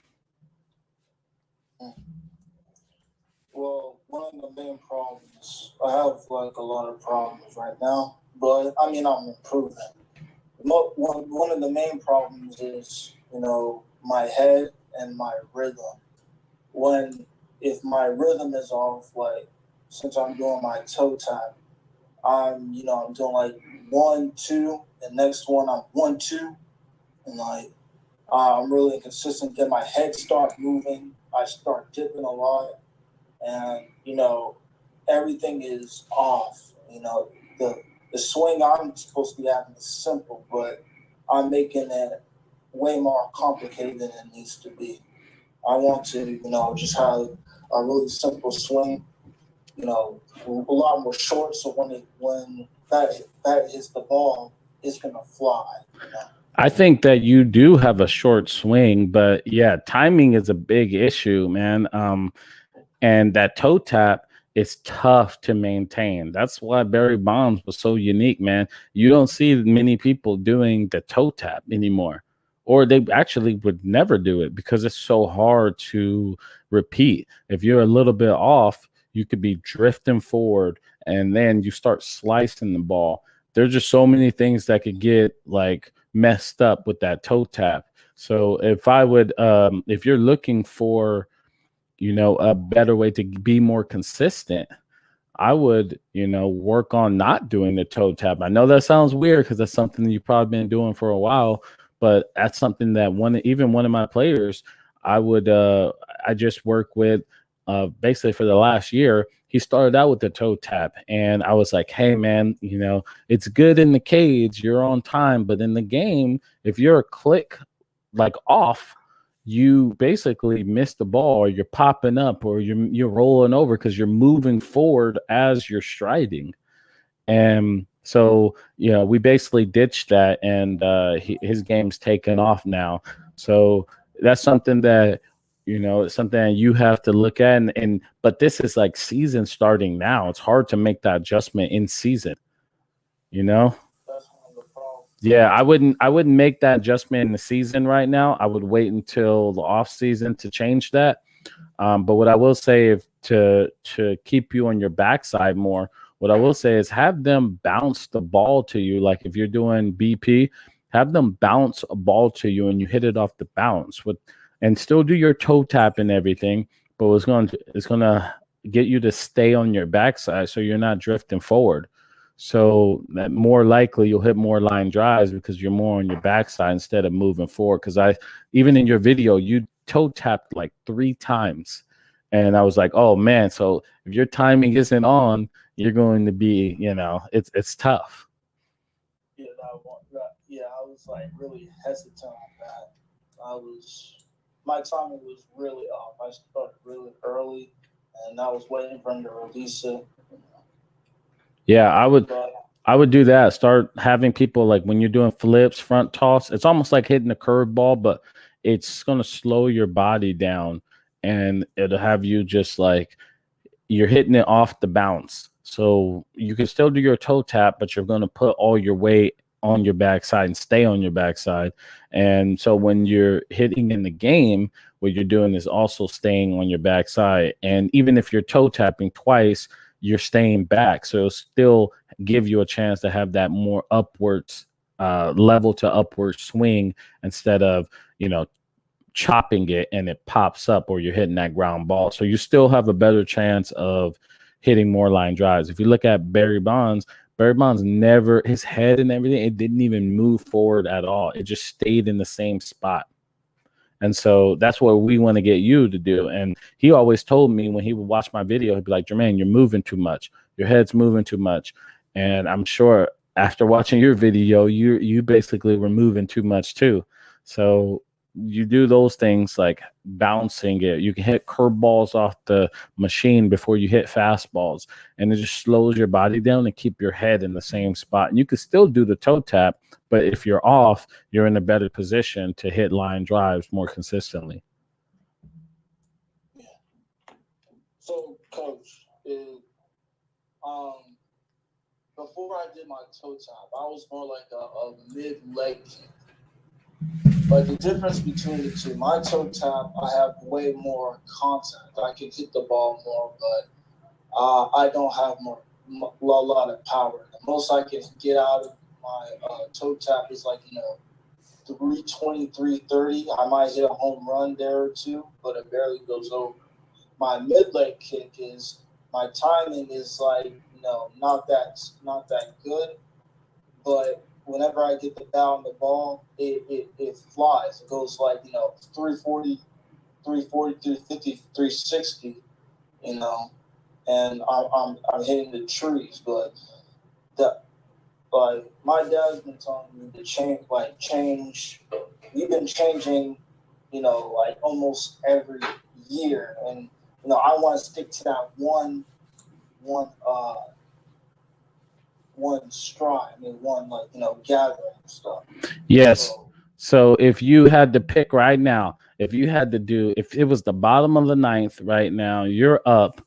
Well, one of the main problems, I have like a lot of problems right now, but I'm improving. One of the main problems is, my head and my rhythm. If my rhythm is off, like since I'm doing my toe tap, I'm doing like 1, 2, and next one I'm 1, 2, and like I'm really inconsistent. Then my head start moving, I start dipping a lot, and everything is off. The swing I'm supposed to be having is simple, but I'm making it way more complicated than it needs to be. I want to, just have a really simple swing, a lot more short, so when that hits the ball, it's gonna fly. I think that you do have a short swing, but yeah, timing is a big issue, man. And that toe tap is tough to maintain. That's why Barry Bonds was so unique, man. You don't see many people doing the toe tap anymore, or they actually would never do it because it's so hard to repeat. If you're a little bit off, you could be drifting forward and then you start slicing the ball. There's just so many things that could get like messed up with that toe tap. So if you're looking for, a better way to be more consistent, I would, work on not doing the toe tap. I know that sounds weird because that's something you've probably been doing for a while, but that's something that one of my players, I just work with basically for the last year. He started out with the toe tap, and I was like, hey man, it's good in the cage, you're on time, but in the game, if you're a click like off, you basically miss the ball, or you're popping up, or you're rolling over because you're moving forward as you're striding. And so, we basically ditched that, and his game's taken off now. So that's something that It's something you have to look at, and but this is like season starting now. It's hard to make that adjustment in season. That's one of the problems. Yeah, I wouldn't make that adjustment in the season right now. I would wait until the off season to change that. But what I will say, if to keep you on your backside more, what I will say is have them bounce the ball to you. Like if you're doing BP, have them bounce a ball to you and you hit it off the bounce and still do your toe tap and everything. But it's gonna get you to stay on your backside so you're not drifting forward. So that more likely you'll hit more line drives because you're more on your backside instead of moving forward. Because even in your video, you toe tapped like 3 times. And I was like, oh man, so if your timing isn't on, you're going to be, it's tough. Yeah, I was like really hesitant on that. My timing was really off. I started really early, and I was waiting for him to release it. Yeah, I would But do that. Start having people like when you're doing flips, front toss, it's almost like hitting a curveball, but it's going to slow your body down and it'll have you just like you're hitting it off the bounce. So you can still do your toe tap, but you're going to put all your weight on your backside and stay on your backside. And so when you're hitting in the game, what you're doing is also staying on your backside. And even if you're toe tapping twice, you're staying back. So it'll still give you a chance to have that more upwards level to upward swing instead of, chopping it and it pops up or you're hitting that ground ball. So you still have a better chance of hitting more line drives. If you look at Barry Bonds never, his head and everything, it didn't even move forward at all. It just stayed in the same spot. And so that's what we want to get you to do. And he always told me when he would watch my video, he'd be like, Jermaine, you're moving too much. Your head's moving too much. And I'm sure after watching your video, you basically were moving too much too. So you do those things like bouncing it. You can hit curveballs off the machine before you hit fastballs, and it just slows your body down and keep your head in the same spot. And you can still do the toe tap, but if you're off, you're in a better position to hit line drives more consistently. so, Coach, before I did my toe tap, I was more like a mid leg kick. But the difference between the two, my toe tap, I have way more contact. I can hit the ball more, but I don't have a lot of power. The most I can get out of my toe tap is like, 320, 330. I might hit a home run there or two, but it barely goes over. My mid leg kick my timing is like, not that good, but whenever I get the bat on the ball, it flies. It goes like, 340, 350, 360, and I'm hitting the trees. But my dad's been telling me to change. We've been changing, like almost every year, and I want to stick to that one stride. Gathering stuff. Yes. So if you had to pick right now, if it was the bottom of the ninth right now, you're up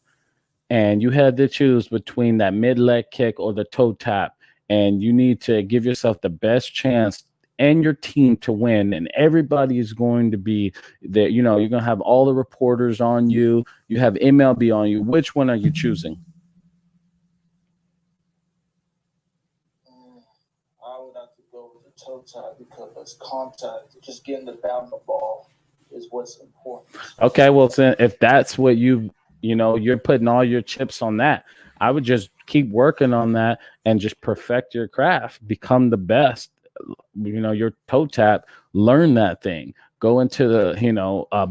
and you had to choose between that mid leg kick or the toe tap, and you need to give yourself the best chance and your team to win, and everybody is going to be there. You're going to have all the reporters on you. You have MLB on you. Which one are you choosing? I would have to go with the toe tap because contact, just getting the bat on the ball, is what's important. Okay, well, then if that's what you're putting all your chips on that, I would just keep working on that and just perfect your craft, become the best. Your toe tap, learn that thing. Go into the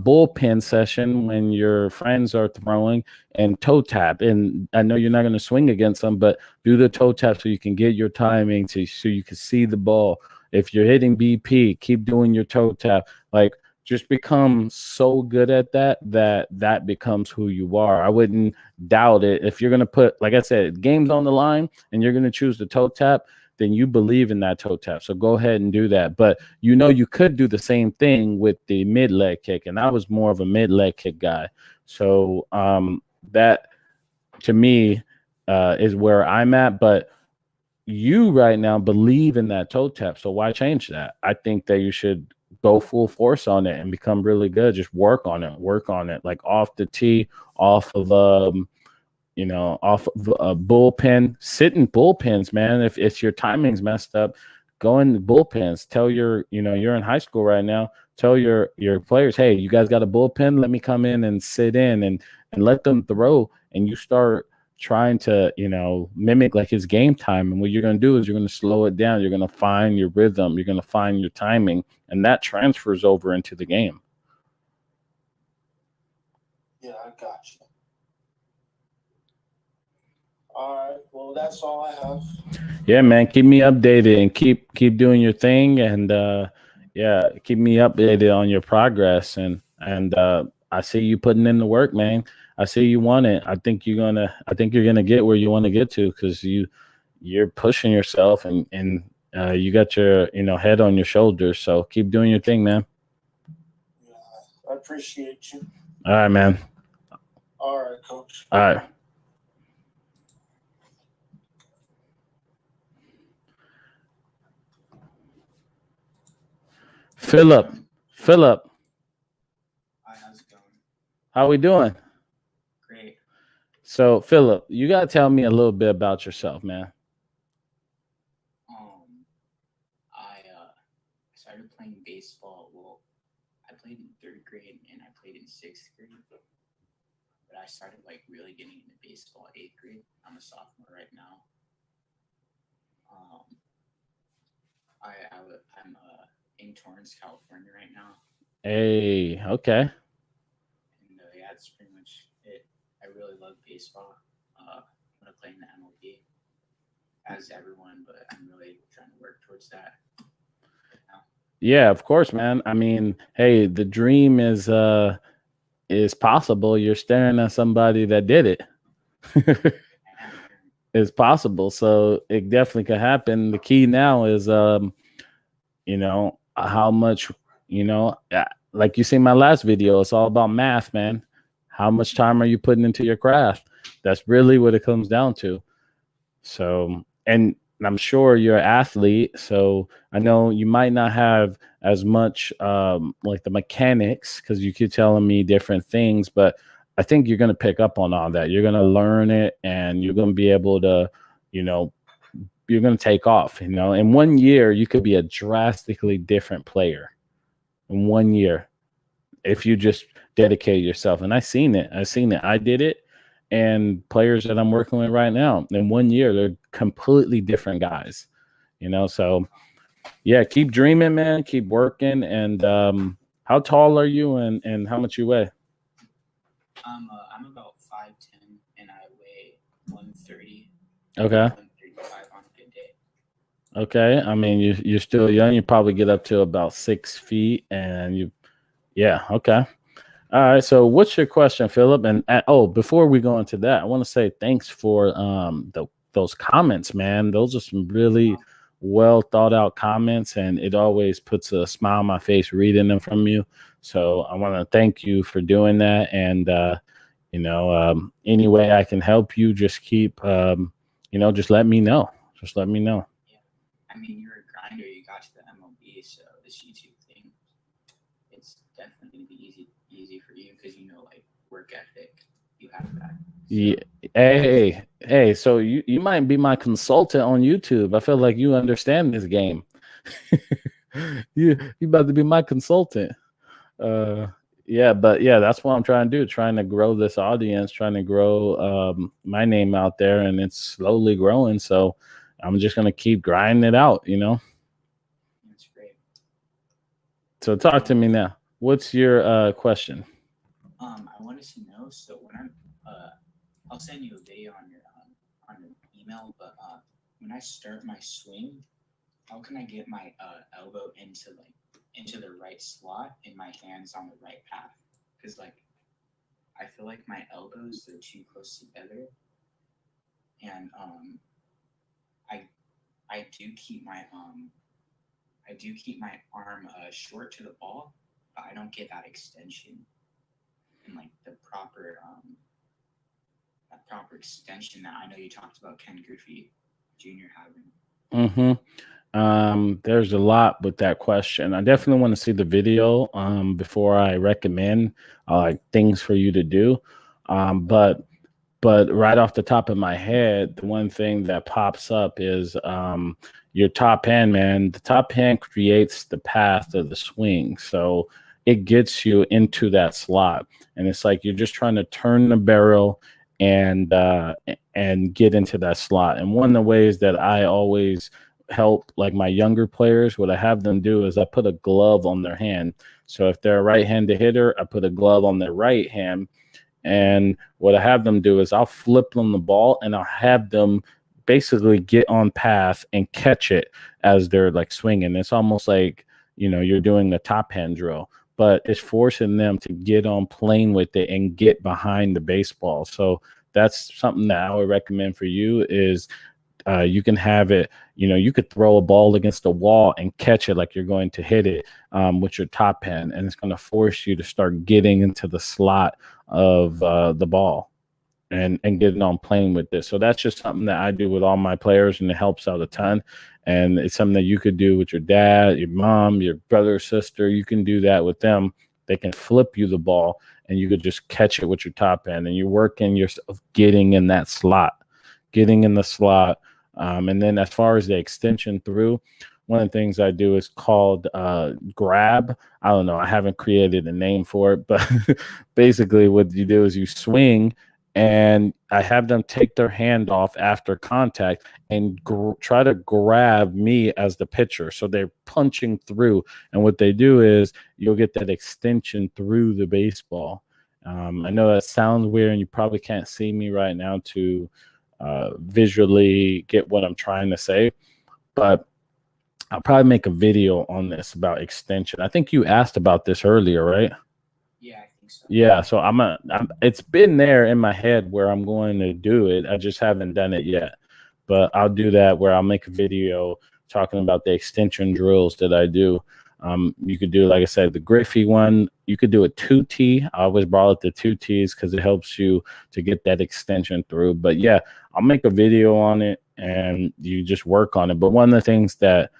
bullpen session when your friends are throwing and toe tap. And I know you're not going to swing against them, but do the toe tap so you can get your timing so you can see the ball. If you're hitting BP, keep doing your toe tap. Like, just become so good at that becomes who you are. I wouldn't doubt it. If you're going to put, like I said, games on the line and you're going to choose the toe tap, then you believe in that toe tap. So go ahead and do that. But you know, you could do the same thing with the mid leg kick. And I was more of a mid leg kick guy. So that to me is where I'm at. But you right now believe in that toe tap. So why change that? I think that you should go full force on it and become really good. Just work on it, like off the tee, off of off of a bullpen, sit in bullpens, man. If your timing's messed up, go in the bullpens. Tell you're in high school right now. Tell your players, hey, you guys got a bullpen? Let me come in and sit in and let them throw. And you start trying to, mimic like his game time. And what you're going to do is you're going to slow it down. You're going to find your rhythm. You're going to find your timing. And that transfers over into the game. Yeah, I got you. All right. Well, that's all I have. Yeah, man. Keep me updated and keep doing your thing. And keep me updated on your progress. And I see you putting in the work, man. I see you want it. I think you're gonna get where you want to get to because you're pushing yourself and you got your head on your shoulders. So keep doing your thing, man. Yeah, I appreciate you. All right, man. All right, Coach. All right. Philip. Hi, how's it going? How we doing? Great. So, Philip, you got to tell me a little bit about yourself, man. I started playing baseball. Well, I played in 3rd grade and I played in 6th grade. But I started really getting into baseball 8th grade. I'm a sophomore right now. I'm in Torrance, California right now. Hey, okay. And that's pretty much it. I really love baseball. I'm going to play in the MLB as everyone, but I'm really trying to work towards that now. Yeah, of course, man. I mean, hey, the dream is possible. You're staring at somebody that did it. It's possible. So it definitely could happen. The key now is how much, like you see my last video, it's all about math, man. How much time are you putting into your craft? That's really what it comes down to. So, and I'm sure you're an athlete, so I know you might not have as much like the mechanics because you keep telling me different things, but I think you're going to pick up on all that. You're going to learn it and you're going to be able to, you're going to take off. In 1 year, you could be a drastically different player in 1 year if you just dedicate yourself. And I seen it. I did it. And players that I'm working with right now, in 1 year, they're completely different guys, So, yeah, keep dreaming, man. Keep working. And how tall are you and how much you weigh? I'm about 5'10", and I weigh 130. Okay. 135 on a good day. Okay. I mean, you're still young. You probably get up to about 6 feet, and yeah. Okay. All right. So, what's your question, Philip? And before we go into that, I want to say thanks for those comments, man. Those are some really well thought out comments, and it always puts a smile on my face reading them from you. So, I want to thank you for doing that. And any way I can help you, just keep just let me know. Just let me know. Yeah. I mean, you're a grinder. You got to the MLB, so this YouTube thing, it's definitely going to be easy for you because work ethic. You have that. So. Yeah. Hey. So you might be my consultant on YouTube. I feel like you understand this game. you about to be my consultant. That's what I'm trying to do. Trying to grow this audience. Trying to grow my name out there, and it's slowly growing. So I'm just gonna keep grinding it out. That's great. So talk to me now. What's your question? I wanted to know. So when I'll send you a video on your email. But when I start my swing, how can I get my elbow into the right slot and my hands on the right path? Because I feel like my elbows are too close together, and I do keep my arm short to the ball, but I don't get that extension and like the proper that proper extension that I know you talked about Ken Griffey Jr. having. There's a lot with that question. I definitely want to see the video before I recommend like things for you to do. But right off the top of my head, the one thing that pops up is your top hand, man. The top hand creates the path of the swing. So it gets you into that slot. And it's like you're just trying to turn the barrel and get into that slot. And one of the ways that I always help like my younger players, what I have them do is I put a glove on their hand. So if they're a right-handed hitter, I put a glove on their right hand. And what I have them do is I'll flip them the ball and I'll have them basically get on path and catch it as they're like swinging. It's almost like, you're doing the top hand drill, but it's forcing them to get on plane with it and get behind the baseball. So that's something that I would recommend for you is you can have it, you could throw a ball against the wall and catch it like you're going to hit it with your top hand. And it's going to force you to start getting into the slot of the ball and getting on playing with this. So that's just something that I do with all my players, and it helps out a ton. And it's something that you could do with your dad, your mom, your brother or sister. You can do that with them. They can flip you the ball and you could just catch it with your top hand, and you're working yourself getting in that slot, getting in the slot. And then as far as the extension through, one of the things I do is called grab. I don't know. I haven't created a name for it, but basically what you do is you swing and I have them take their hand off after contact and try to grab me as the pitcher. So they're punching through. And what they do is you'll get that extension through the baseball. I know that sounds weird and you probably can't see me right now to visually get what I'm trying to say, but I'll probably make a video on this about extension. I think you asked about this earlier, right? Yeah, I think so. Yeah, so it's been there in my head where I'm going to do it. I just haven't done it yet, but I'll do that where I'll make a video talking about the extension drills that I do. You could do, like I said, the Griffey one. You could do a 2T. I always brought up the 2Ts because it helps you to get that extension through. But yeah, I'll make a video on it and you just work on it. But one of the things that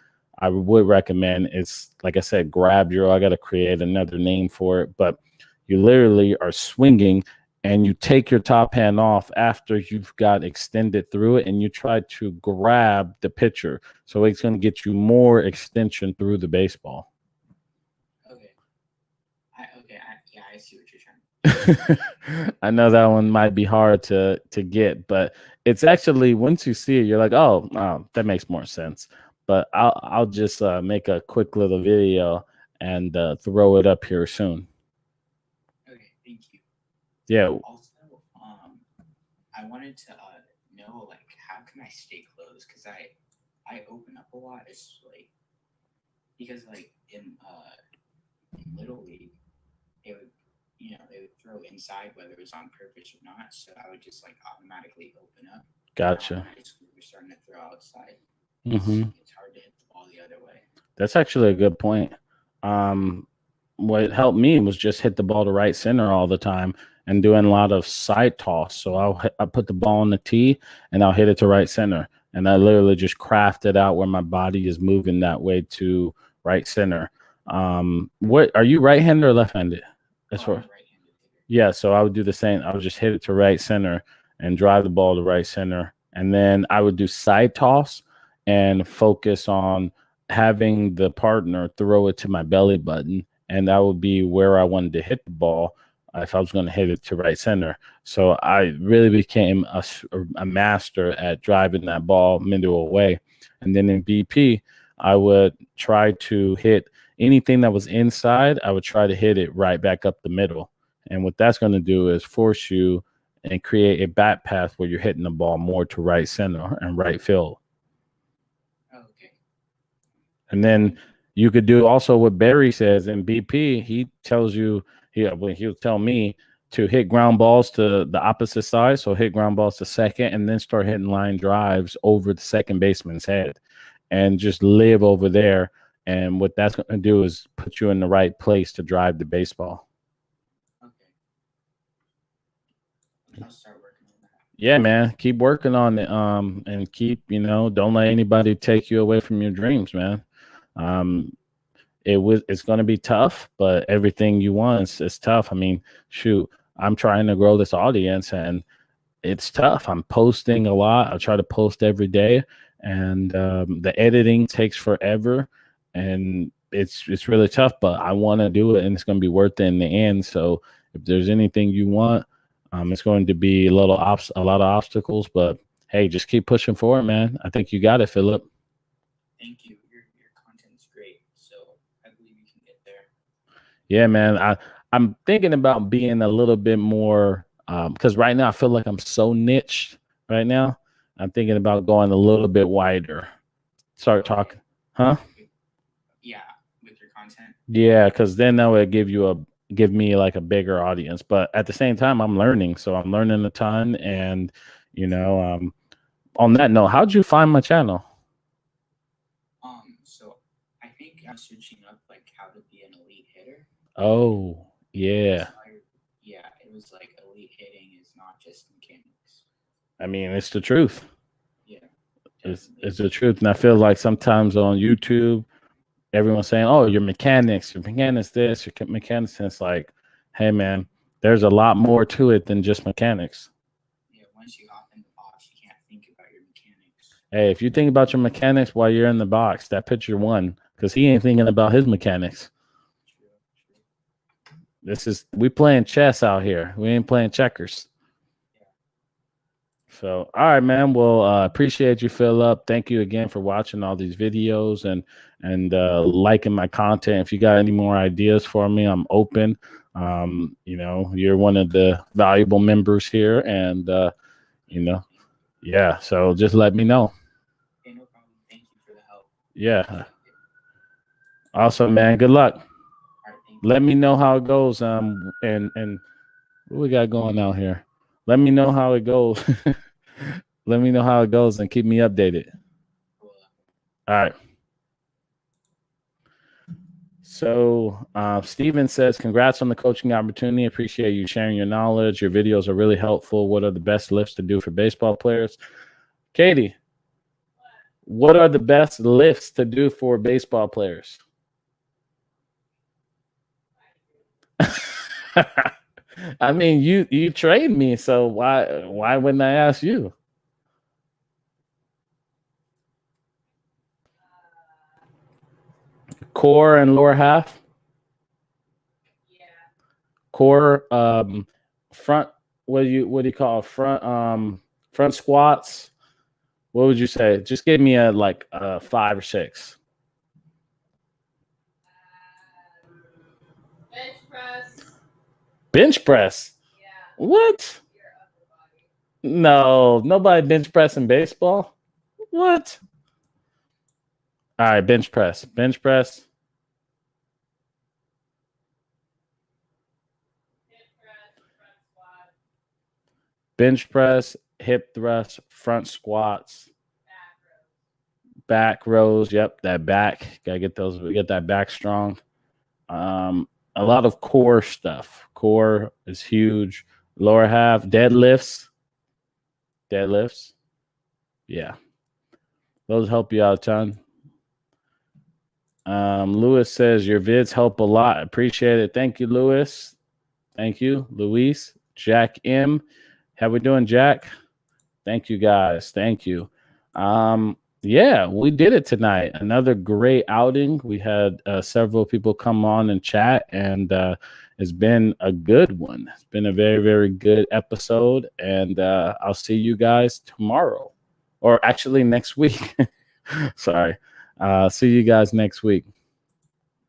I would recommend is, like I said, grab drill. I got to create another name for it, but you literally are swinging and you take your top hand off after you've got extended through it and you try to grab the pitcher. So it's going to get you more extension through the baseball. I see what you're trying to do. I know that one might be hard to get, but it's actually, once you see it, you're like, oh, that makes more sense. But I'll just make a quick little video and throw it up here soon. Okay, thank you. Yeah. Also, I wanted to know, like, how can I stay close? Because I open up a lot. It's like, because like in Little League, it would throw inside whether it was on purpose or not. So I would just like automatically open up. Gotcha. High school, we're starting to throw outside. Mm-hmm. It's hard to hit the ball the other way. That's actually a good point. What helped me was just hit the ball to right center all the time and doing a lot of side toss. So I put the ball on the tee and I'll hit it to right center. And I literally just craft it out where my body is moving that way to right center. What are you, right-handed or left-handed? That's for Right-handed. Yeah, so I would do the same. I would just hit it to right center and drive the ball to right center. And then I would do side toss and focus on having the partner throw it to my belly button. And that would be where I wanted to hit the ball if I was going to hit it to right center. So I really became a master at driving that ball middle away. And then in BP, I would try to hit anything that was inside. I would try to hit it right back up the middle. And what that's going to do is force you and create a bat path where you're hitting the ball more to right center and right field. Okay. And then you could do also what Barry says in BP. He tells you, he'll tell me to hit ground balls to the opposite side. So hit ground balls to second, and then start hitting line drives over the second baseman's head, and just live over there. And what that's going to do is put you in the right place to drive the baseball. Okay. I'll start working on that. Yeah, man, keep working on it. And keep, don't let anybody take you away from your dreams, man. It's going to be tough, but everything you want is tough. I mean, shoot, I'm trying to grow this audience, and it's tough. I'm posting a lot. I try to post every day, and the editing takes forever, and it's really tough, but I want to do it, and it's going to be worth it in the end. So if there's anything you want, it's going to be a lot of obstacles, but hey, just keep pushing forward, man. I think you got it, Philip. Thank you. Your content's great, so I believe you can get there. Yeah, man. I'm thinking about being a little bit more, because right now I feel like I'm so niched right now. I'm thinking about going a little bit wider. Start talking, huh? Yeah, with your content. Yeah, because then that would give me like a bigger audience. But at the same time, I'm learning, so I'm learning a ton. And on that note, how'd you find my channel? So I think I'm searching up like how to be an elite hitter. Oh, yeah. Yeah, it was like elite hitting is not just mechanics. I mean, it's the truth. Yeah. It's the truth. And I feel like sometimes on YouTube, everyone's saying, oh, your mechanics this, your mechanics. And it's like, hey, man, there's a lot more to it than just mechanics. Yeah, once you hop in the box, you can't think about your mechanics. Hey, if you think about your mechanics while you're in the box, that pitcher won, because he ain't thinking about his mechanics. We playing chess out here. We ain't playing checkers. So, all right, man. Well, appreciate you, Philip. Thank you again for watching all these videos and liking my content. If you got any more ideas for me, I'm open. You're one of the valuable members here, and yeah. So just let me know. Okay, no problem. Thank you for the help. Yeah. Awesome, man. Good luck. All right, thank you. Let me know how it goes. And what we got going out here? Let me know how it goes. Let me know how it goes and keep me updated. Cool. All right. So Steven says, congrats on the coaching opportunity. Appreciate you sharing your knowledge. Your videos are really helpful. What are the best lifts to do for baseball players? Katie, what are the best lifts to do for baseball players? I mean, you trained me, so why wouldn't I ask you? Core and lower half. Yeah. Core, front. What do you call it? Front squats? What would you say? Just give me a 5 or 6. Bench press. Bench press. Yeah. What? Your upper body. No, nobody bench press in baseball. What? All right, bench press. Bench press. Hip press, front squat, Bench press, hip thrust, front squats, back rows. back rows. Yep, that back. Gotta get those. We get that back strong. A lot of core stuff. Core is huge. Lower half, deadlifts. Deadlifts. Yeah. Those help you out a ton. Lewis says your vids help a lot. Appreciate it. Thank you, Lewis. Thank you, Luis. Jack M. How we doing, Jack? Thank you, guys. Thank you. Yeah, we did it tonight. Another great outing. We had several people come on and chat, and it's been a good one. It's been a very, very good episode, and I'll see you guys tomorrow, or actually next week. Sorry. See you guys next week.